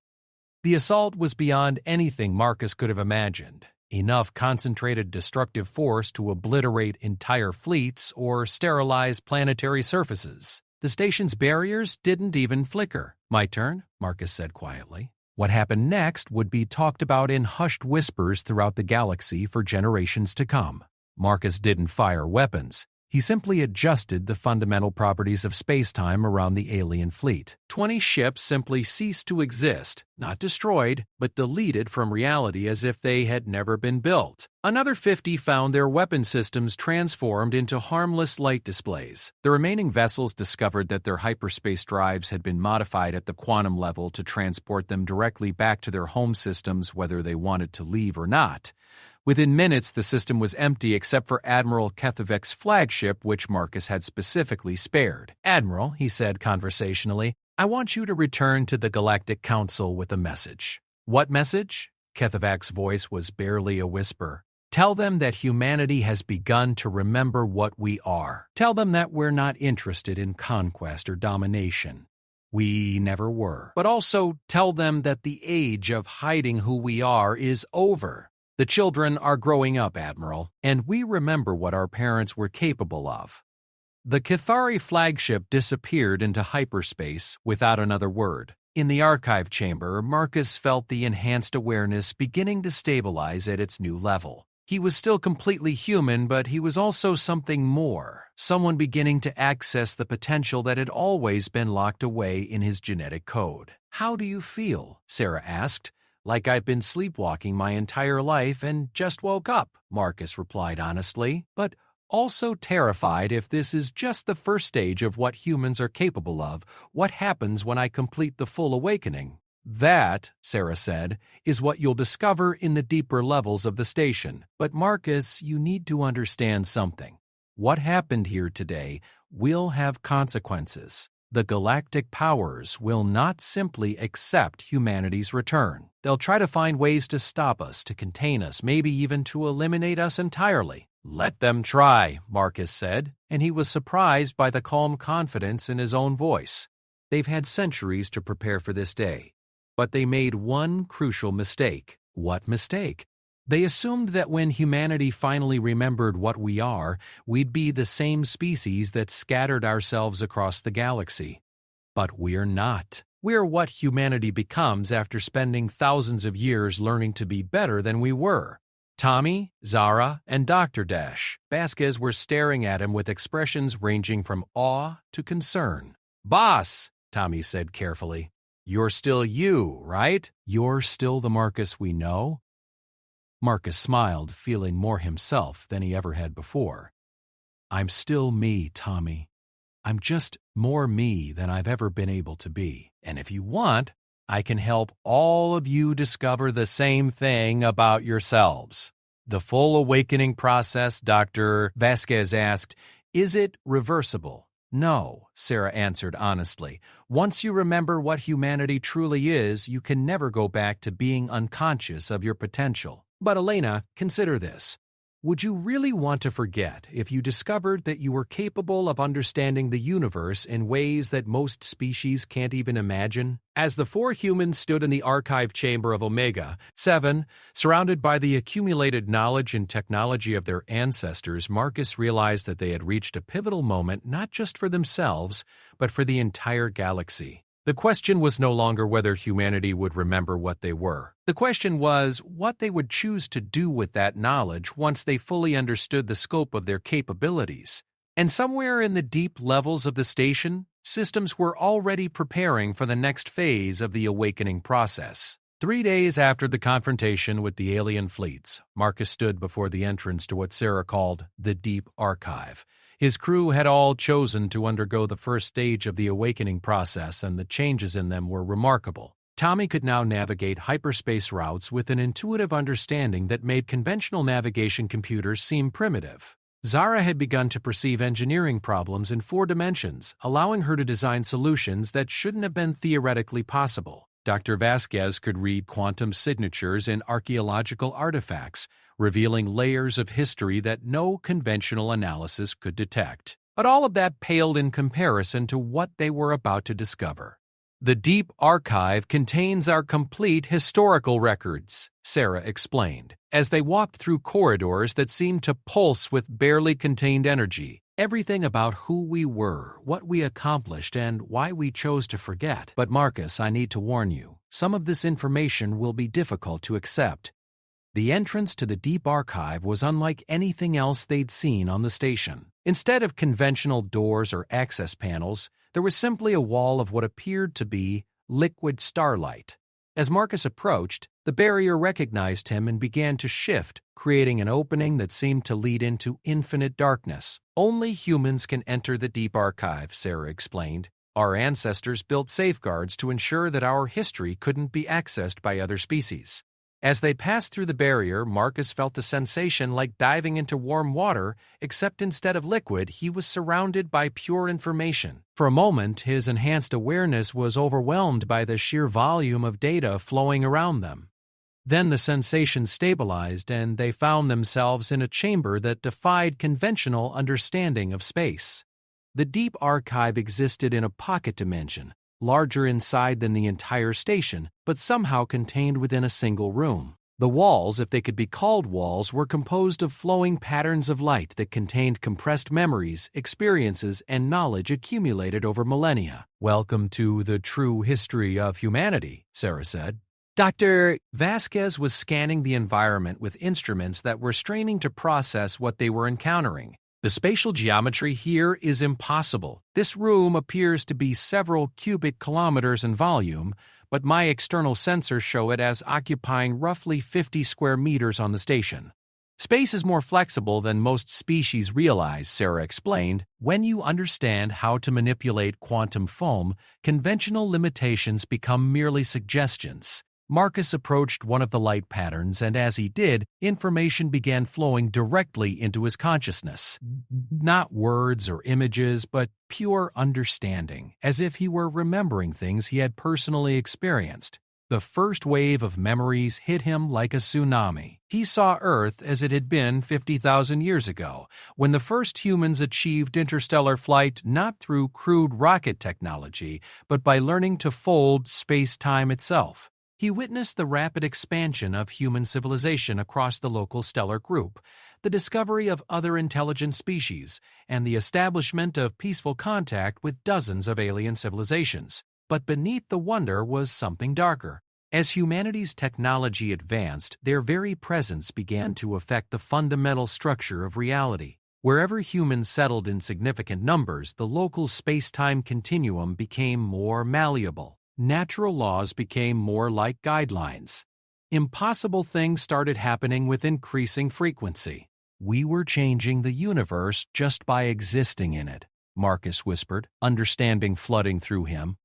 The assault was beyond anything Marcus could have imagined. Enough concentrated destructive force to obliterate entire fleets or sterilize planetary surfaces. The station's barriers didn't even flicker. My turn, Marcus said quietly. What happened next would be talked about in hushed whispers throughout the galaxy for generations to come. Marcus didn't fire weapons. He simply adjusted the fundamental properties of space-time around the alien fleet. 20 ships simply ceased to exist, not destroyed, but deleted from reality as if they had never been built. Another 50 found their weapon systems transformed into harmless light displays. The remaining vessels discovered that their hyperspace drives had been modified at the quantum level to transport them directly back to their home systems whether they wanted to leave or not. Within minutes, the system was empty except for Admiral Kethevek's flagship, which Marcus had specifically spared. Admiral, he said conversationally, I want you to return to the Galactic Council with a message. What message? Kethevek's voice was barely a whisper. Tell them that humanity has begun to remember what we are. Tell them that we're not interested in conquest or domination. We never were. But also tell them that the age of hiding who we are is over. The children are growing up, Admiral, and we remember what our parents were capable of. The Cathari flagship disappeared into hyperspace without another word. In the archive chamber, Marcus felt the enhanced awareness beginning to stabilize at its new level. He was still completely human, but he was also something more, someone beginning to access the potential that had always been locked away in his genetic code. How do you feel? Sarah asked. Like I've been sleepwalking my entire life and just woke up, Marcus replied honestly, but also terrified if this is just the first stage of what humans are capable of. What happens when I complete the full awakening? That, Sarah said, is what you'll discover in the deeper levels of the station. But Marcus, you need to understand something. What happened here today will have consequences. The galactic powers will not simply accept humanity's return. They'll try to find ways to stop us, to contain us, maybe even to eliminate us entirely. Let them try, Marcus said, and he was surprised by the calm confidence in his own voice. They've had centuries to prepare for this day, but they made one crucial mistake. What mistake? They assumed that when humanity finally remembered what we are, we'd be the same species that scattered ourselves across the galaxy. But we're not. We're what humanity becomes after spending thousands of years learning to be better than we were. Tommy, Zara, and Dr. Dash Vasquez were staring at him with expressions ranging from awe to concern. Boss, Tommy said carefully, you're still you, right? You're still the Marcus we know? Marcus smiled, feeling more himself than he ever had before. I'm still me, Tommy. I'm just more me than I've ever been able to be. And if you want, I can help all of you discover the same thing about yourselves. The full awakening process, Dr. Vasquez asked, is it reversible? No, Sarah answered honestly. Once you remember what humanity truly is, you can never go back to being unconscious of your potential. But Elena, consider this. Would you really want to forget if you discovered that you were capable of understanding the universe in ways that most species can't even imagine? As the four humans stood in the archive chamber of Omega 7, surrounded by the accumulated knowledge and technology of their ancestors, Marcus realized that they had reached a pivotal moment not just for themselves, but for the entire galaxy. The question was no longer whether humanity would remember what they were. The question was what they would choose to do with that knowledge once they fully understood the scope of their capabilities. And somewhere in the deep levels of the station, systems were already preparing for the next phase of the awakening process. 3 days after the confrontation with the alien fleets, Marcus stood before the entrance to what Sarah called the Deep Archive. His crew had all chosen to undergo the first stage of the awakening process, and the changes in them were remarkable. Tommy could now navigate hyperspace routes with an intuitive understanding that made conventional navigation computers seem primitive. Zara had begun to perceive engineering problems in 4 dimensions, allowing her to design solutions that shouldn't have been theoretically possible. Dr. Vasquez could read quantum signatures in archaeological artifacts, revealing layers of history that no conventional analysis could detect. But all of that paled in comparison to what they were about to discover. The Deep Archive contains our complete historical records, Sarah explained, as they walked through corridors that seemed to pulse with barely contained energy. Everything about who we were, what we accomplished, and why we chose to forget. But Marcus, I need to warn you, some of this information will be difficult to accept. The entrance to the Deep Archive was unlike anything else they'd seen on the station. Instead of conventional doors or access panels, there was simply a wall of what appeared to be liquid starlight. As Marcus approached, the barrier recognized him and began to shift, creating an opening that seemed to lead into infinite darkness. Only humans can enter the Deep Archive, Sarah explained. Our ancestors built safeguards to ensure that our history couldn't be accessed by other species. As they passed through the barrier, Marcus felt a sensation like diving into warm water, except instead of liquid, he was surrounded by pure information. For a moment, his enhanced awareness was overwhelmed by the sheer volume of data flowing around them. Then the sensation stabilized, and they found themselves in a chamber that defied conventional understanding of space. The Deep Archive existed in a pocket dimension, larger inside than the entire station, but somehow contained within a single room. The walls, if they could be called walls, were composed of flowing patterns of light that contained compressed memories, experiences, and knowledge accumulated over millennia. "Welcome to the true history of humanity," Sarah said. Dr. Vasquez was scanning the environment with instruments that were straining to process what they were encountering. "The spatial geometry here is impossible. This room appears to be several cubic kilometers in volume, but my external sensors show it as occupying roughly 50 square meters on the station. Space is more flexible than most species realize," Sarah explained. "When you understand how to manipulate quantum foam, conventional limitations become merely suggestions." Marcus approached one of the light patterns, and as he did, information began flowing directly into his consciousness. Not words or images, but pure understanding, as if he were remembering things he had personally experienced. The first wave of memories hit him like a tsunami. He saw Earth as it had been 50,000 years ago, when the first humans achieved interstellar flight not through crude rocket technology, but by learning to fold space-time itself. He witnessed the rapid expansion of human civilization across the local stellar group, the discovery of other intelligent species, and the establishment of peaceful contact with dozens of alien civilizations. But beneath the wonder was something darker. As humanity's technology advanced, their very presence began to affect the fundamental structure of reality. Wherever humans settled in significant numbers, the local space-time continuum became more malleable. Natural laws became more like guidelines. Impossible things started happening with increasing frequency. "We were changing the universe just by existing in it," Marcus whispered, understanding flooding through him.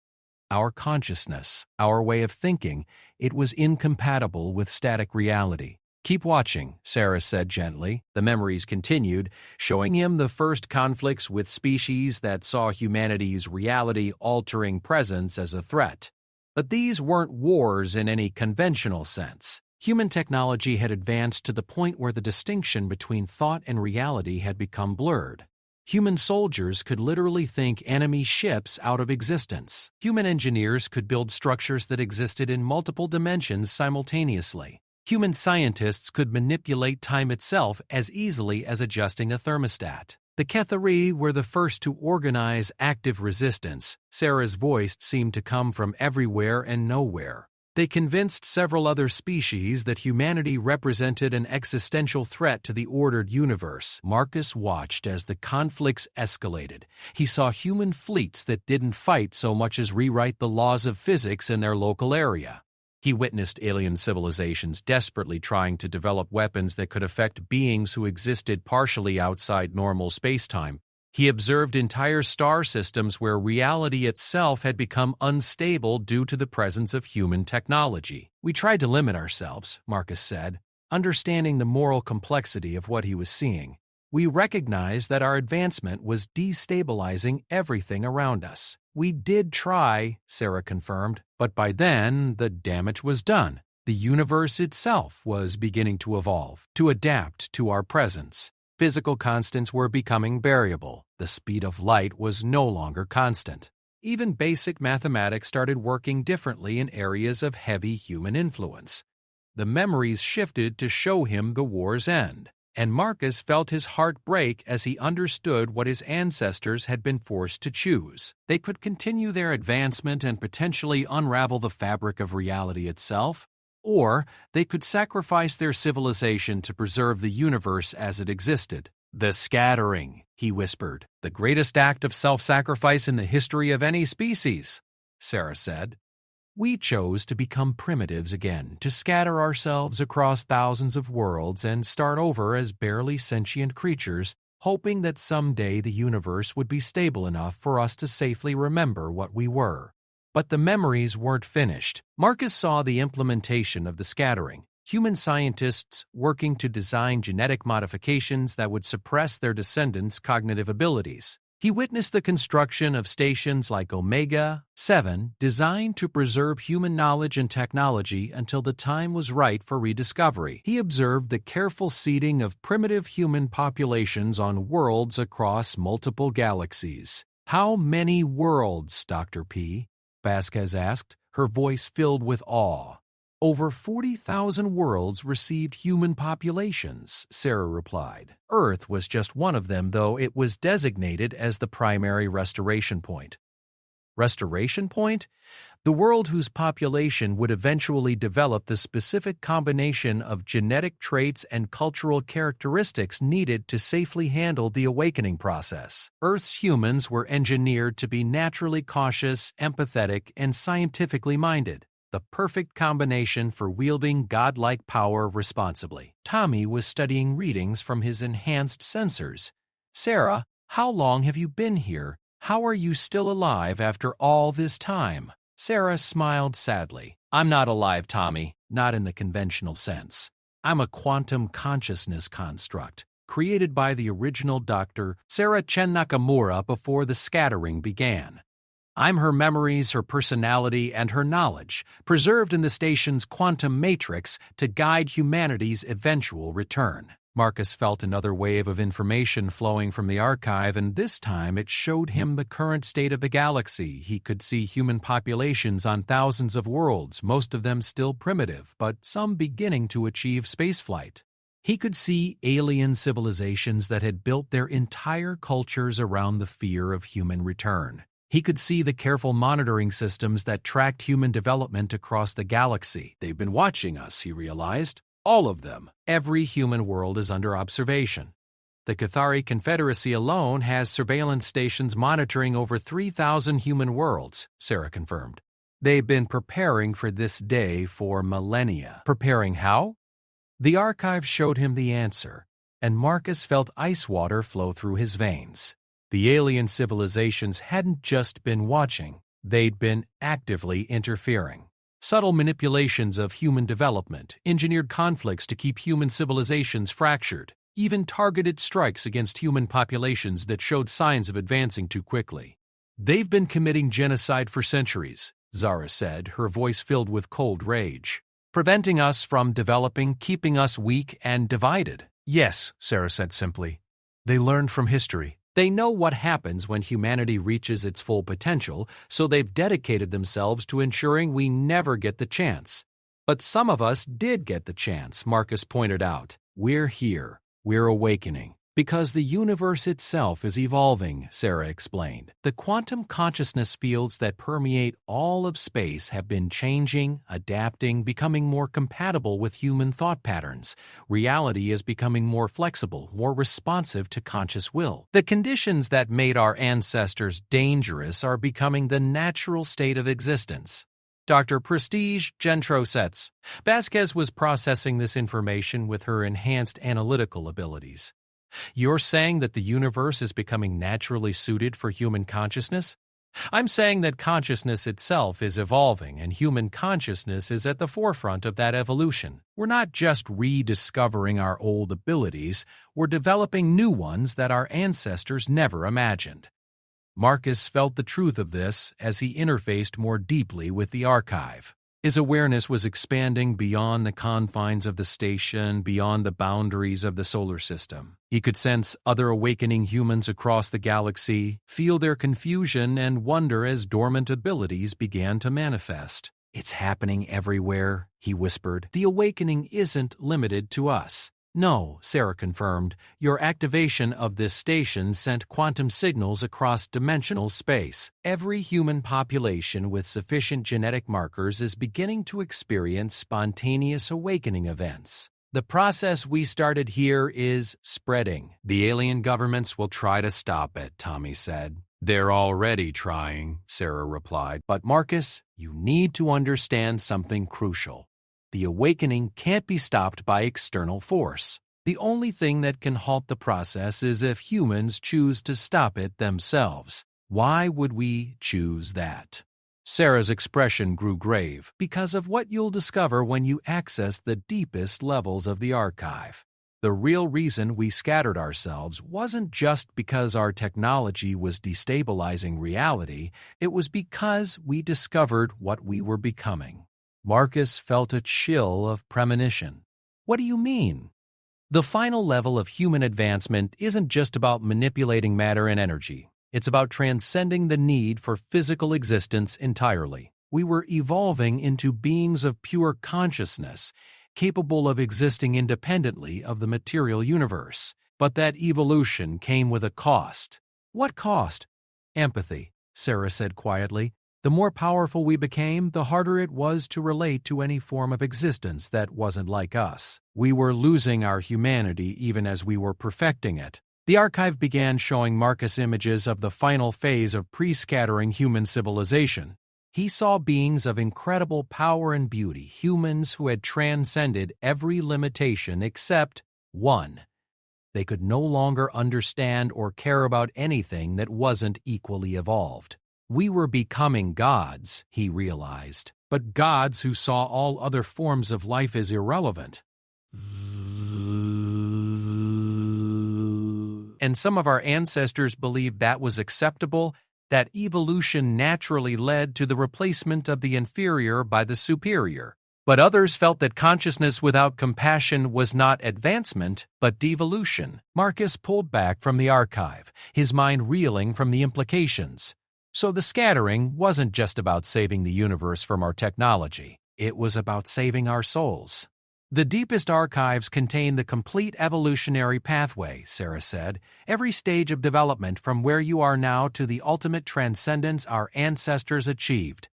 "Our consciousness, our way of thinking, it was incompatible with static reality." "Keep watching," Sarah said gently. The memories continued, showing him the first conflicts with species that saw humanity's reality-altering presence as a threat. But these weren't wars in any conventional sense. Human technology had advanced to the point where the distinction between thought and reality had become blurred. Human soldiers could literally think enemy ships out of existence. Human engineers could build structures that existed in multiple dimensions simultaneously. Human scientists could manipulate time itself as easily as adjusting a thermostat. The Kethari were the first to organize active resistance. Sarah's voice seemed to come from everywhere and nowhere. They convinced several other species that humanity represented an existential threat to the ordered universe. Marcus watched as the conflicts escalated. He saw human fleets that didn't fight so much as rewrite the laws of physics in their local area. He witnessed alien civilizations desperately trying to develop weapons that could affect beings who existed partially outside normal spacetime. He observed entire star systems where reality itself had become unstable due to the presence of human technology. We tried to limit ourselves, Marcus said, understanding the moral complexity of what he was seeing. We recognized that our advancement was destabilizing everything around us. We did try, Sarah confirmed, but by then the damage was done. The universe itself was beginning to evolve, to adapt to our presence. Physical constants were becoming variable. The speed of light was no longer constant. Even basic mathematics started working differently in areas of heavy human influence. The memories shifted to show him the war's end, and Marcus felt his heart break as he understood what his ancestors had been forced to choose. They could continue their advancement and potentially unravel the fabric of reality itself, or they could sacrifice their civilization to preserve the universe as it existed. "The scattering," he whispered, "the greatest act of self-sacrifice in the history of any species," Sarah said. "We chose to become primitives again, to scatter ourselves across thousands of worlds and start over as barely sentient creatures, hoping that someday the universe would be stable enough for us to safely remember what we were." But the memories weren't finished. Marcus saw the implementation of the scattering. Human scientists working to design genetic modifications that would suppress their descendants' cognitive abilities. He witnessed the construction of stations like Omega 7, designed to preserve human knowledge and technology until the time was right for rediscovery. He observed the careful seeding of primitive human populations on worlds across multiple galaxies. "How many worlds, Dr. P?" Vasquez asked, her voice filled with awe. "Over 40,000 worlds received human populations," Sarah replied. Earth was just one of them, though it was designated as the primary restoration point. Restoration point? The world whose population would eventually develop the specific combination of genetic traits and cultural characteristics needed to safely handle the awakening process. Earth's humans were engineered to be naturally cautious, empathetic, and scientifically minded. The perfect combination for wielding godlike power responsibly. Tommy was studying readings from his enhanced sensors. "Sarah, how long have you been here? How are you still alive after all this time?" Sarah smiled sadly. "I'm not alive, Tommy, not in the conventional sense. I'm a quantum consciousness construct, created by the original Dr. Sarah Chen Nakamura before the scattering began. I'm her memories, her personality, and her knowledge, preserved in the station's quantum matrix to guide humanity's eventual return." Marcus felt another wave of information flowing from the archive, and this time it showed him the current state of the galaxy. He could see human populations on thousands of worlds, most of them still primitive, but some beginning to achieve spaceflight. He could see alien civilizations that had built their entire cultures around the fear of human return. He could see the careful monitoring systems that tracked human development across the galaxy. "They've been watching us," he realized. "All of them. Every human world is under observation. The Cathari Confederacy alone has surveillance stations monitoring over 3,000 human worlds," Sarah confirmed. "They've been preparing for this day for millennia." Preparing how? The archive showed him the answer, and Marcus felt ice water flow through his veins. The alien civilizations hadn't just been watching, they'd been actively interfering. Subtle manipulations of human development, engineered conflicts to keep human civilizations fractured, even targeted strikes against human populations that showed signs of advancing too quickly. "They've been committing genocide for centuries," Zara said, her voice filled with cold rage. "Preventing us from developing, keeping us weak and divided." "Yes," Sarah said simply. "They learned from history." They know what happens when humanity reaches its full potential, so they've dedicated themselves to ensuring we never get the chance. But some of us did get the chance, Marcus pointed out. "We're here. We're awakening. Because the universe itself is evolving," Sarah explained. "The quantum consciousness fields that permeate all of space have been changing, adapting, becoming more compatible with human thought patterns. Reality is becoming more flexible, more responsive to conscious will. The conditions that made our ancestors dangerous are becoming the natural state of existence." Dr. Prestige Gentrosets. Vasquez was processing this information with her enhanced analytical abilities. You're saying that the universe is becoming naturally suited for human consciousness? I'm saying that consciousness itself is evolving, and human consciousness is at the forefront of that evolution. We're not just rediscovering our old abilities, we're developing new ones that our ancestors never imagined. Marcus felt the truth of this as he interfaced more deeply with the archive. His awareness was expanding beyond the confines of the station, beyond the boundaries of the solar system. He could sense other awakening humans across the galaxy, feel their confusion and wonder as dormant abilities began to manifest. "It's happening everywhere," he whispered. "The awakening isn't limited to us." "No," Sarah confirmed. "Your activation of this station sent quantum signals across dimensional space. Every human population with sufficient genetic markers is beginning to experience spontaneous awakening events. The process we started here is spreading. The alien governments will try to stop it," Tommy said. "They're already trying," Sarah replied. "But Marcus, you need to understand something crucial. The awakening can't be stopped by external force. The only thing that can halt the process is if humans choose to stop it themselves. Why would we choose that?" Sarah's expression grew grave because of what you'll discover when you access the deepest levels of the archive. The real reason we scattered ourselves wasn't just because our technology was destabilizing reality, it was because we discovered what we were becoming. Marcus felt a chill of premonition. "What do you mean?" The final level of human advancement isn't just about manipulating matter and energy. It's about transcending the need for physical existence entirely. We were evolving into beings of pure consciousness, capable of existing independently of the material universe. But that evolution came with a cost. "What cost?" "Empathy," Sarah said quietly. "The more powerful we became, the harder it was to relate to any form of existence that wasn't like us. We were losing our humanity even as we were perfecting it." The archive began showing Marcus images of the final phase of pre-scattering human civilization. He saw beings of incredible power and beauty, humans who had transcended every limitation except one. They could no longer understand or care about anything that wasn't equally evolved. We were becoming gods, he realized, but gods who saw all other forms of life as irrelevant. And some of our ancestors believed that was acceptable, that evolution naturally led to the replacement of the inferior by the superior. But others felt that consciousness without compassion was not advancement, but devolution. Marcus pulled back from the archive, his mind reeling from the implications. So the scattering wasn't just about saving the universe from our technology. It was about saving our souls. "The deepest archives contain the complete evolutionary pathway," Sarah said. "Every stage of development from where you are now to the ultimate transcendence our ancestors achieved.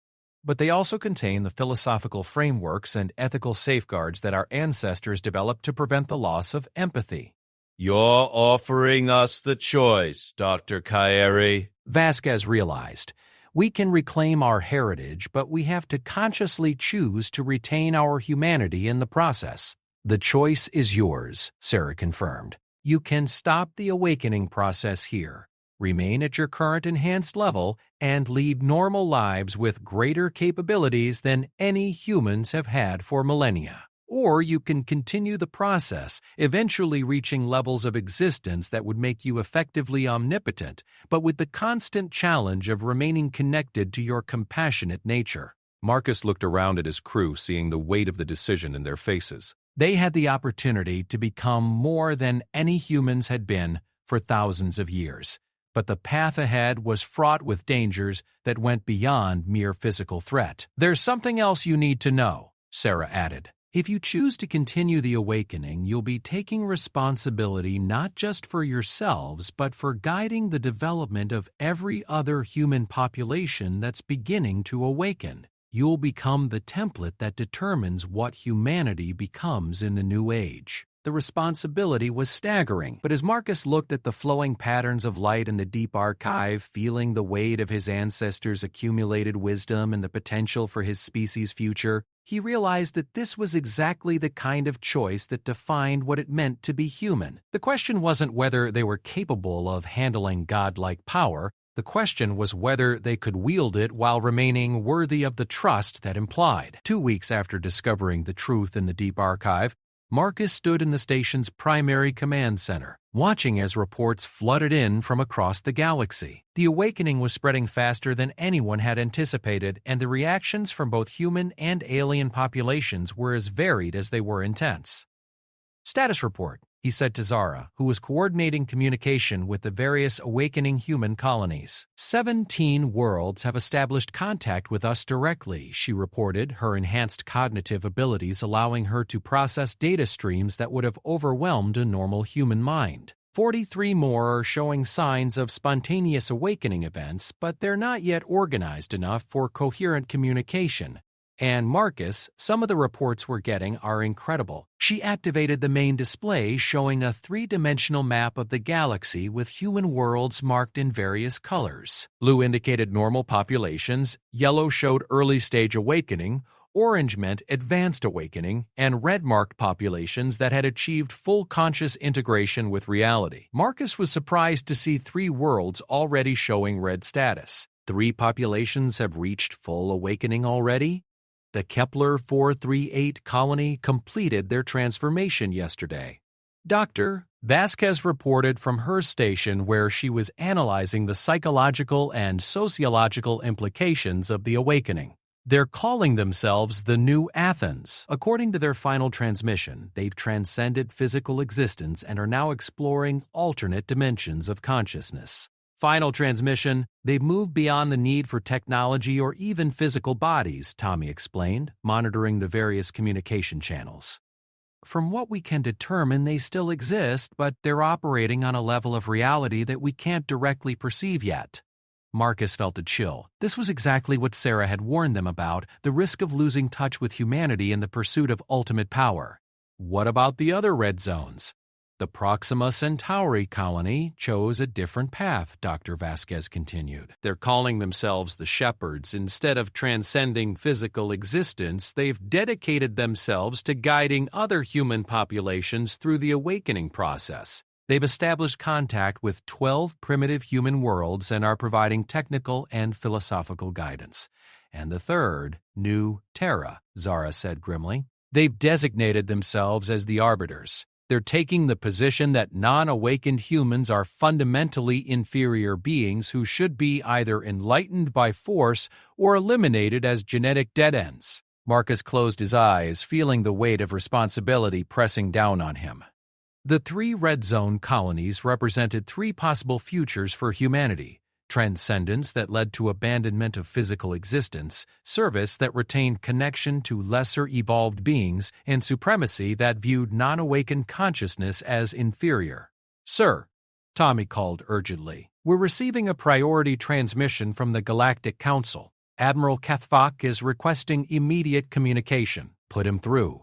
But they also contain the philosophical frameworks and ethical safeguards that our ancestors developed to prevent the loss of empathy." "You're offering us the choice, Dr. Kairi," Vasquez realized. "We can reclaim our heritage, but we have to consciously choose to retain our humanity in the process." "The choice is yours," Sarah confirmed. "You can stop the awakening process here, remain at your current enhanced level, and lead normal lives with greater capabilities than any humans have had for millennia. Or you can continue the process, eventually reaching levels of existence that would make you effectively omnipotent, but with the constant challenge of remaining connected to your compassionate nature." Marcus looked around at his crew, seeing the weight of the decision in their faces. They had the opportunity to become more than any humans had been for thousands of years, but the path ahead was fraught with dangers that went beyond mere physical threat. "There's something else you need to know," Sarah added. "If you choose to continue the awakening, you'll be taking responsibility not just for yourselves, but for guiding the development of every other human population that's beginning to awaken. You'll become the template that determines what humanity becomes in the new age." The responsibility was staggering, but as Marcus looked at the flowing patterns of light in the deep archive, feeling the weight of his ancestors' accumulated wisdom and the potential for his species' future, he realized that this was exactly the kind of choice that defined what it meant to be human. The question wasn't whether they were capable of handling godlike power. The question was whether they could wield it while remaining worthy of the trust that implied. 2 weeks after discovering the truth in the deep archive, Marcus stood in the station's primary command center, watching as reports flooded in from across the galaxy. The awakening was spreading faster than anyone had anticipated, and the reactions from both human and alien populations were as varied as they were intense. "Status report," he said to Zara, who was coordinating communication with the various awakening human colonies. 17 worlds have established contact with us directly, she reported, her enhanced cognitive abilities allowing her to process data streams that would have overwhelmed a normal human mind. 43 more are showing signs of spontaneous awakening events, but they're not yet organized enough for coherent communication. And Marcus, some of the reports we're getting are incredible. She activated the main display showing a 3-dimensional map of the galaxy with human worlds marked in various colors. Blue indicated normal populations, yellow showed early-stage awakening, orange meant advanced awakening, and red marked populations that had achieved full conscious integration with reality. Marcus was surprised to see 3 worlds already showing red status. 3 populations have reached full awakening already? The Kepler 438 colony completed their transformation yesterday. Dr. Vasquez reported from her station where she was analyzing the psychological and sociological implications of the awakening. They're calling themselves the New Athens. According to their final transmission, they've transcended physical existence and are now exploring alternate dimensions of consciousness. Final transmission, they've moved beyond the need for technology or even physical bodies, Tommy explained, monitoring the various communication channels. From what we can determine, they still exist, but they're operating on a level of reality that we can't directly perceive yet. Marcus felt a chill. This was exactly what Sarah had warned them about, the risk of losing touch with humanity in the pursuit of ultimate power. What about the other red zones? The Proxima Centauri colony chose a different path, Dr. Vasquez continued. They're calling themselves the Shepherds. Instead of transcending physical existence, they've dedicated themselves to guiding other human populations through the awakening process. They've established contact with 12 primitive human worlds and are providing technical and philosophical guidance. And the third, New Terra, Zara said grimly. They've designated themselves as the Arbiters. They're taking the position that non-awakened humans are fundamentally inferior beings who should be either enlightened by force or eliminated as genetic dead ends. Marcus closed his eyes, feeling the weight of responsibility pressing down on him. The 3 red zone colonies represented 3 possible futures for humanity: transcendence that led to abandonment of physical existence, service that retained connection to lesser evolved beings, and supremacy that viewed non-awakened consciousness as inferior. "Sir," Tommy called urgently, "we're receiving a priority transmission from the Galactic Council. Admiral Cathvok is requesting immediate communication. Put him through."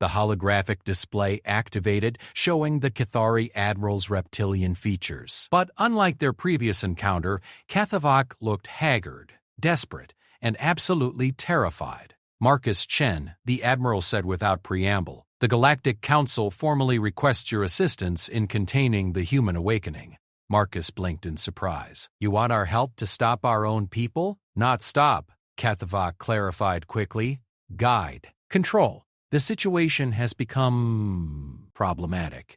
The holographic display activated, showing the Cathari Admiral's reptilian features. But unlike their previous encounter, Cathvok looked haggard, desperate, and absolutely terrified. "Marcus Chen," the Admiral said without preamble, "the Galactic Council formally requests your assistance in containing the human awakening." Marcus blinked in surprise. "You want our help to stop our own people?" "Not stop," Cathvok clarified quickly. "Guide. Control. The situation has become problematic."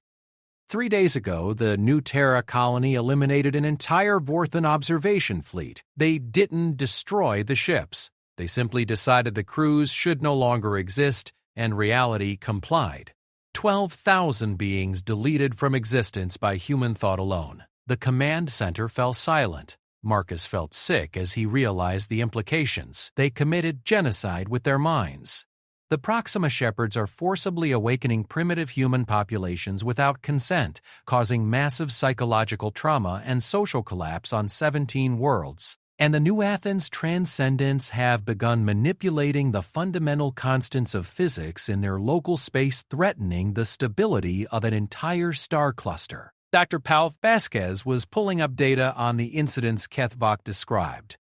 3 days ago, the New Terra colony eliminated an entire Vorthan observation fleet. They didn't destroy the ships. They simply decided the crews should no longer exist, and reality complied. 12,000 beings deleted from existence by human thought alone. The command center fell silent. Marcus felt sick as he realized the implications. They committed genocide with their minds. The Proxima Shepherds are forcibly awakening primitive human populations without consent, causing massive psychological trauma and social collapse on 17 worlds. And the New Athens transcendents have begun manipulating the fundamental constants of physics in their local space, threatening the stability of an entire star cluster. Dr. Paul Vasquez was pulling up data on the incidents Cathvok described.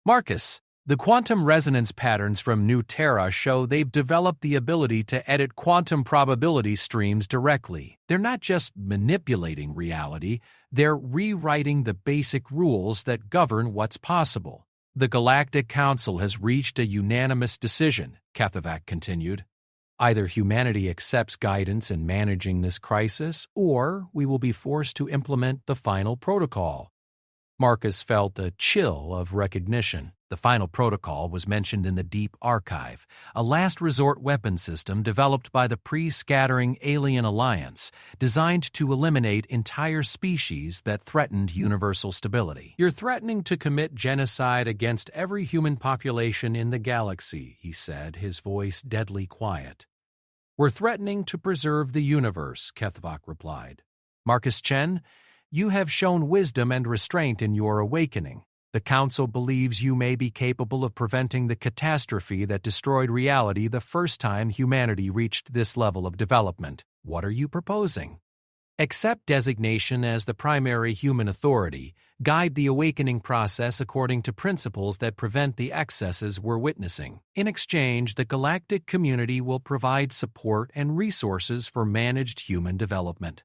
"Marcus, The quantum resonance patterns from New Terra show they've developed the ability to edit quantum probability streams directly. They're not just manipulating reality, they're rewriting the basic rules that govern what's possible. The Galactic Council has reached a unanimous decision, Kethovac continued. Either humanity accepts guidance in managing this crisis, or we will be forced to implement the final protocol. Marcus felt a chill of recognition. The final protocol was mentioned in the Deep Archive, a last-resort weapon system developed by the Pre-Scattering Alien Alliance, designed to eliminate entire species that threatened universal stability. "You're threatening to commit genocide against every human population in the galaxy," he said, his voice deadly quiet. "We're threatening to preserve the universe," Kethovac replied. "Marcus Chen, you have shown wisdom and restraint in your awakening. The Council believes you may be capable of preventing the catastrophe that destroyed reality the first time humanity reached this level of development. What are you proposing?" "Accept designation as the primary human authority, guide the awakening process according to principles that prevent the excesses we're witnessing. In exchange, the galactic community will provide support and resources for managed human development."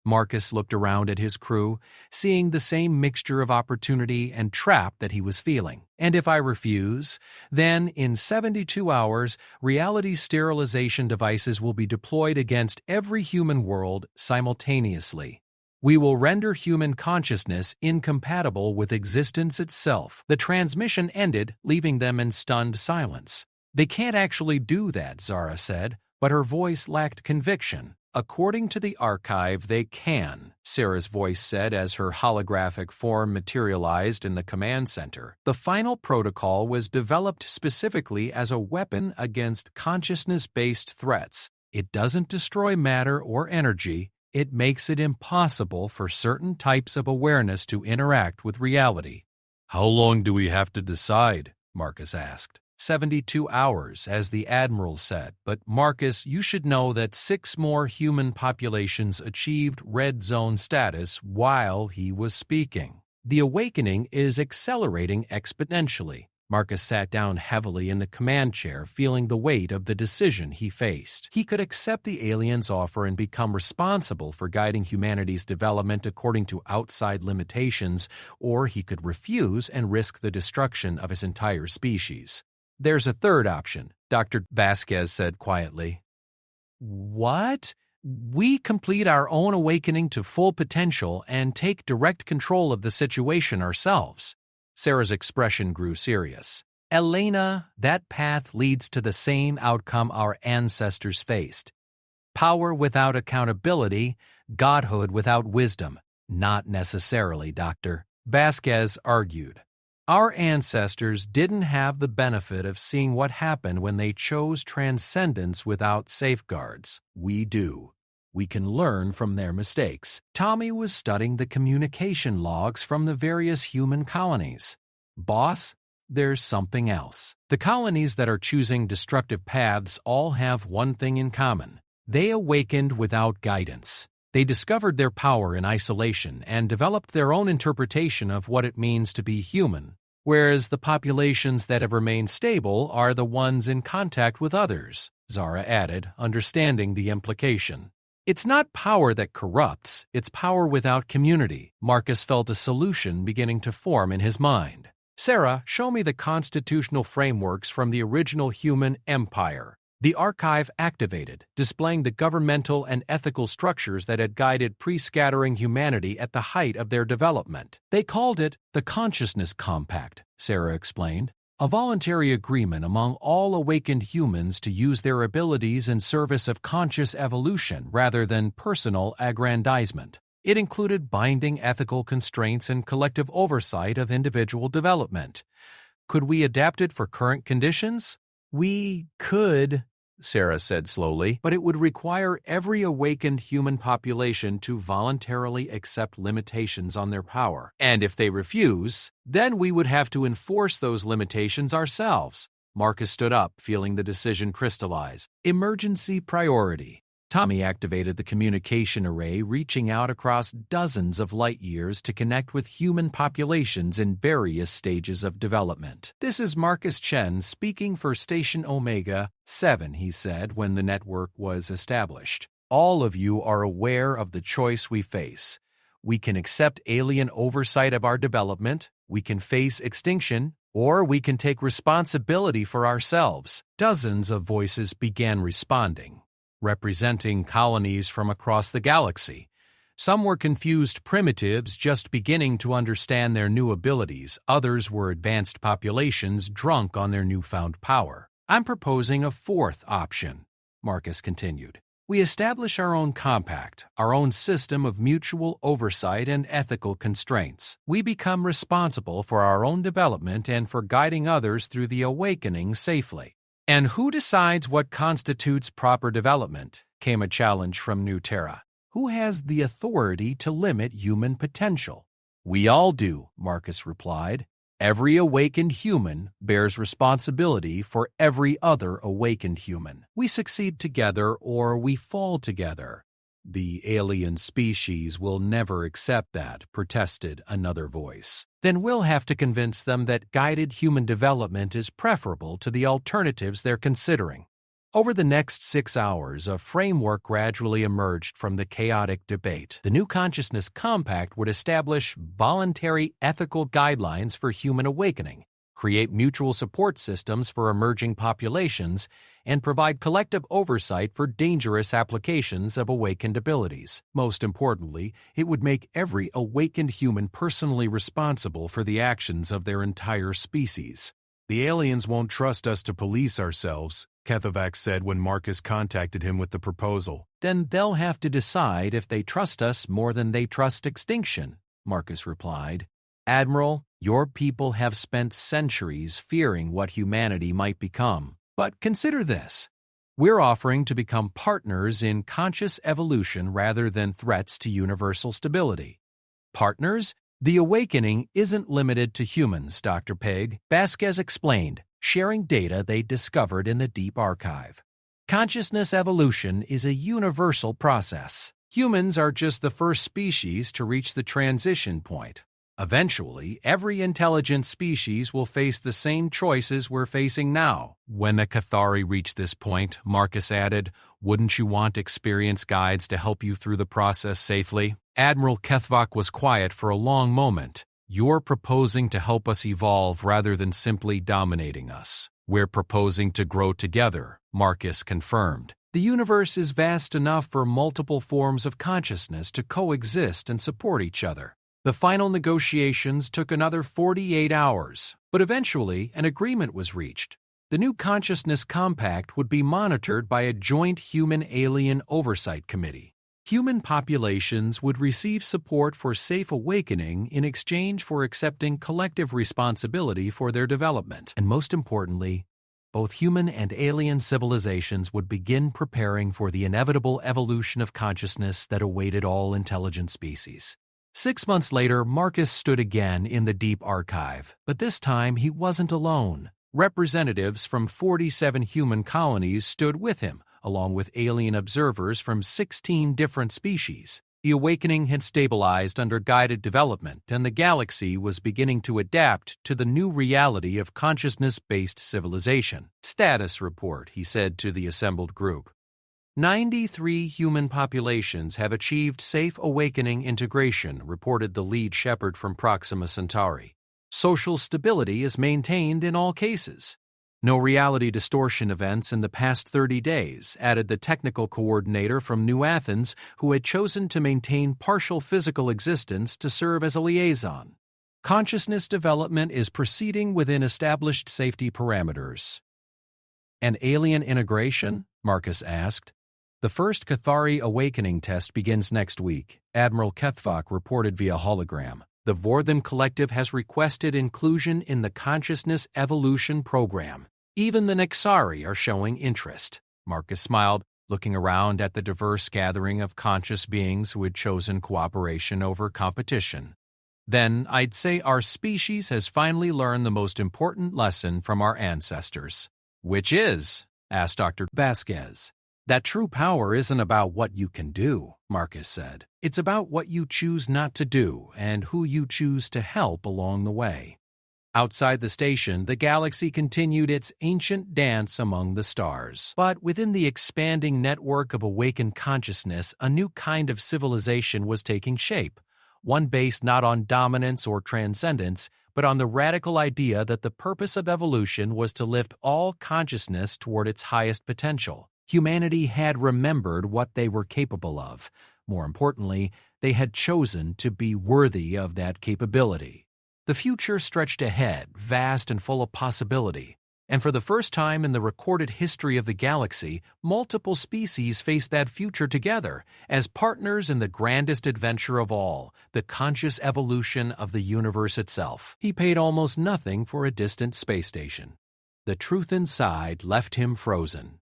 Marcus looked around at his crew, seeing the same mixture of opportunity and trap that he was feeling. "And if I refuse, then in 72 hours, reality sterilization devices will be deployed against every human world simultaneously. We will render human consciousness incompatible with existence itself." The transmission ended, leaving them in stunned silence. "They can't actually do that," Zara said, but her voice lacked conviction. "According to the archive, they can," Sarah's voice said as her holographic form materialized in the command center. "The final protocol was developed specifically as a weapon against consciousness-based threats. It doesn't destroy matter or energy. It makes it impossible for certain types of awareness to interact with reality." "How long do we have to decide?" Marcus asked. 72 hours, as the Admiral said, but Marcus, you should know that 6 more human populations achieved red zone status while he was speaking. The awakening is accelerating exponentially. Marcus sat down heavily in the command chair, feeling the weight of the decision he faced. He could accept the aliens' offer and become responsible for guiding humanity's development according to outside limitations, or he could refuse and risk the destruction of his entire species. "There's a third option," Dr. Vasquez said quietly. "What?" "We complete our own awakening to full potential and take direct control of the situation ourselves." Sarah's expression grew serious. "Elena, that path leads to the same outcome our ancestors faced. Power without accountability, godhood without wisdom. Not necessarily, Doctor," Vasquez argued. "Our ancestors didn't have the benefit of seeing what happened when they chose transcendence without safeguards. We do. We can learn from their mistakes." Tommy was studying the communication logs from the various human colonies. "Boss, there's something else. The colonies that are choosing destructive paths all have one thing in common. They awakened without guidance. They discovered their power in isolation and developed their own interpretation of what it means to be human, whereas the populations that have remained stable are the ones in contact with others," Zara added, understanding the implication. "It's not power that corrupts, it's power without community." Marcus felt a solution beginning to form in his mind. "Sarah, show me the constitutional frameworks from the original human empire." The archive activated, displaying the governmental and ethical structures that had guided pre-scattering humanity at the height of their development. "They called it the Consciousness Compact," Sarah explained, "a voluntary agreement among all awakened humans to use their abilities in service of conscious evolution rather than personal aggrandizement. It included binding ethical constraints and collective oversight of individual development. Could we adapt it for current conditions? We could," Sarah said slowly, "but it would require every awakened human population to voluntarily accept limitations on their power. And if they refuse, then we would have to enforce those limitations ourselves." Marcus stood up, feeling the decision crystallize. "Emergency priority. Tommy activated the communication array, reaching out across dozens of light years to connect with human populations in various stages of development. "This is Marcus Chen speaking for Station Omega 7, he said when the network was established. "All of you are aware of the choice we face. We can accept alien oversight of our development, we can face extinction, or we can take responsibility for ourselves." Dozens of voices began responding, representing colonies from across the galaxy. Some were confused primitives just beginning to understand their new abilities. Others were advanced populations drunk on their newfound power. "I'm proposing a fourth option," Marcus continued. "We establish our own compact, our own system of mutual oversight and ethical constraints. We become responsible for our own development and for guiding others through the awakening safely." "And who decides what constitutes proper development?" came a challenge from New Terra. "Who has the authority to limit human potential?" "We all do," Marcus replied. "Every awakened human bears responsibility for every other awakened human. We succeed together or we fall together." "The alien species will never accept that," protested another voice. "Then we'll have to convince them that guided human development is preferable to the alternatives they're considering." Over the next 6 hours, a framework gradually emerged from the chaotic debate. The new consciousness compact would establish voluntary ethical guidelines for human awakening, create mutual support systems for emerging populations, and provide collective oversight for dangerous applications of awakened abilities. Most importantly, it would make every awakened human personally responsible for the actions of their entire species. "The aliens won't trust us to police ourselves," Kethovac said when Marcus contacted him with the proposal. "Then they'll have to decide if they trust us more than they trust extinction," Marcus replied. "Admiral, your people have spent centuries fearing what humanity might become. But consider this. We're offering to become partners in conscious evolution rather than threats to universal stability." "Partners? The awakening isn't limited to humans, Dr. Pig," Vasquez explained, sharing data they discovered in the deep archive. "Consciousness evolution is a universal process. Humans are just the first species to reach the transition point. Eventually, every intelligent species will face the same choices we're facing now." "When the Cathari reach this point," Marcus added, "wouldn't you want experienced guides to help you through the process safely?" Admiral Kethvak was quiet for a long moment. "You're proposing to help us evolve rather than simply dominating us." "We're proposing to grow together," Marcus confirmed. "The universe is vast enough for multiple forms of consciousness to coexist and support each other." The final negotiations took another 48 hours, but eventually an agreement was reached. The new consciousness compact would be monitored by a joint human-alien oversight committee. Human populations would receive support for safe awakening in exchange for accepting collective responsibility for their development. And most importantly, both human and alien civilizations would begin preparing for the inevitable evolution of consciousness that awaited all intelligent species. 6 months later, Marcus stood again in the deep archive, but this time he wasn't alone. Representatives from 47 human colonies stood with him, along with alien observers from 16 different species. The awakening had stabilized under guided development, and the galaxy was beginning to adapt to the new reality of consciousness-based civilization. "Status report," he said to the assembled group. 93 human populations have achieved safe awakening integration, reported the lead shepherd from Proxima Centauri. Social stability is maintained in all cases. No reality distortion events in the past 30 days, added the technical coordinator from New Athens, who had chosen to maintain partial physical existence to serve as a liaison. Consciousness development is proceeding within established safety parameters. "An alien integration?" Marcus asked. "The first Cathari awakening test begins next week," Admiral Kethvak reported via hologram. "The Vorthan Collective has requested inclusion in the Consciousness Evolution Program. Even the Nexari are showing interest." Marcus smiled, looking around at the diverse gathering of conscious beings who had chosen cooperation over competition. "Then I'd say our species has finally learned the most important lesson from our ancestors." "Which is?" asked Dr. Vasquez. That true power isn't about what you can do, Marcus said. It's about what you choose not to do and who you choose to help along the way. Outside the station, the galaxy continued its ancient dance among the stars. But within the expanding network of awakened consciousness, a new kind of civilization was taking shape, one based not on dominance or transcendence, but on the radical idea that the purpose of evolution was to lift all consciousness toward its highest potential. Humanity had remembered what they were capable of. More importantly, they had chosen to be worthy of that capability. The future stretched ahead, vast and full of possibility, and for the first time in the recorded history of the galaxy, multiple species faced that future together as partners in the grandest adventure of all, the conscious evolution of the universe itself. He paid almost nothing for a distant space station. The truth inside left him frozen.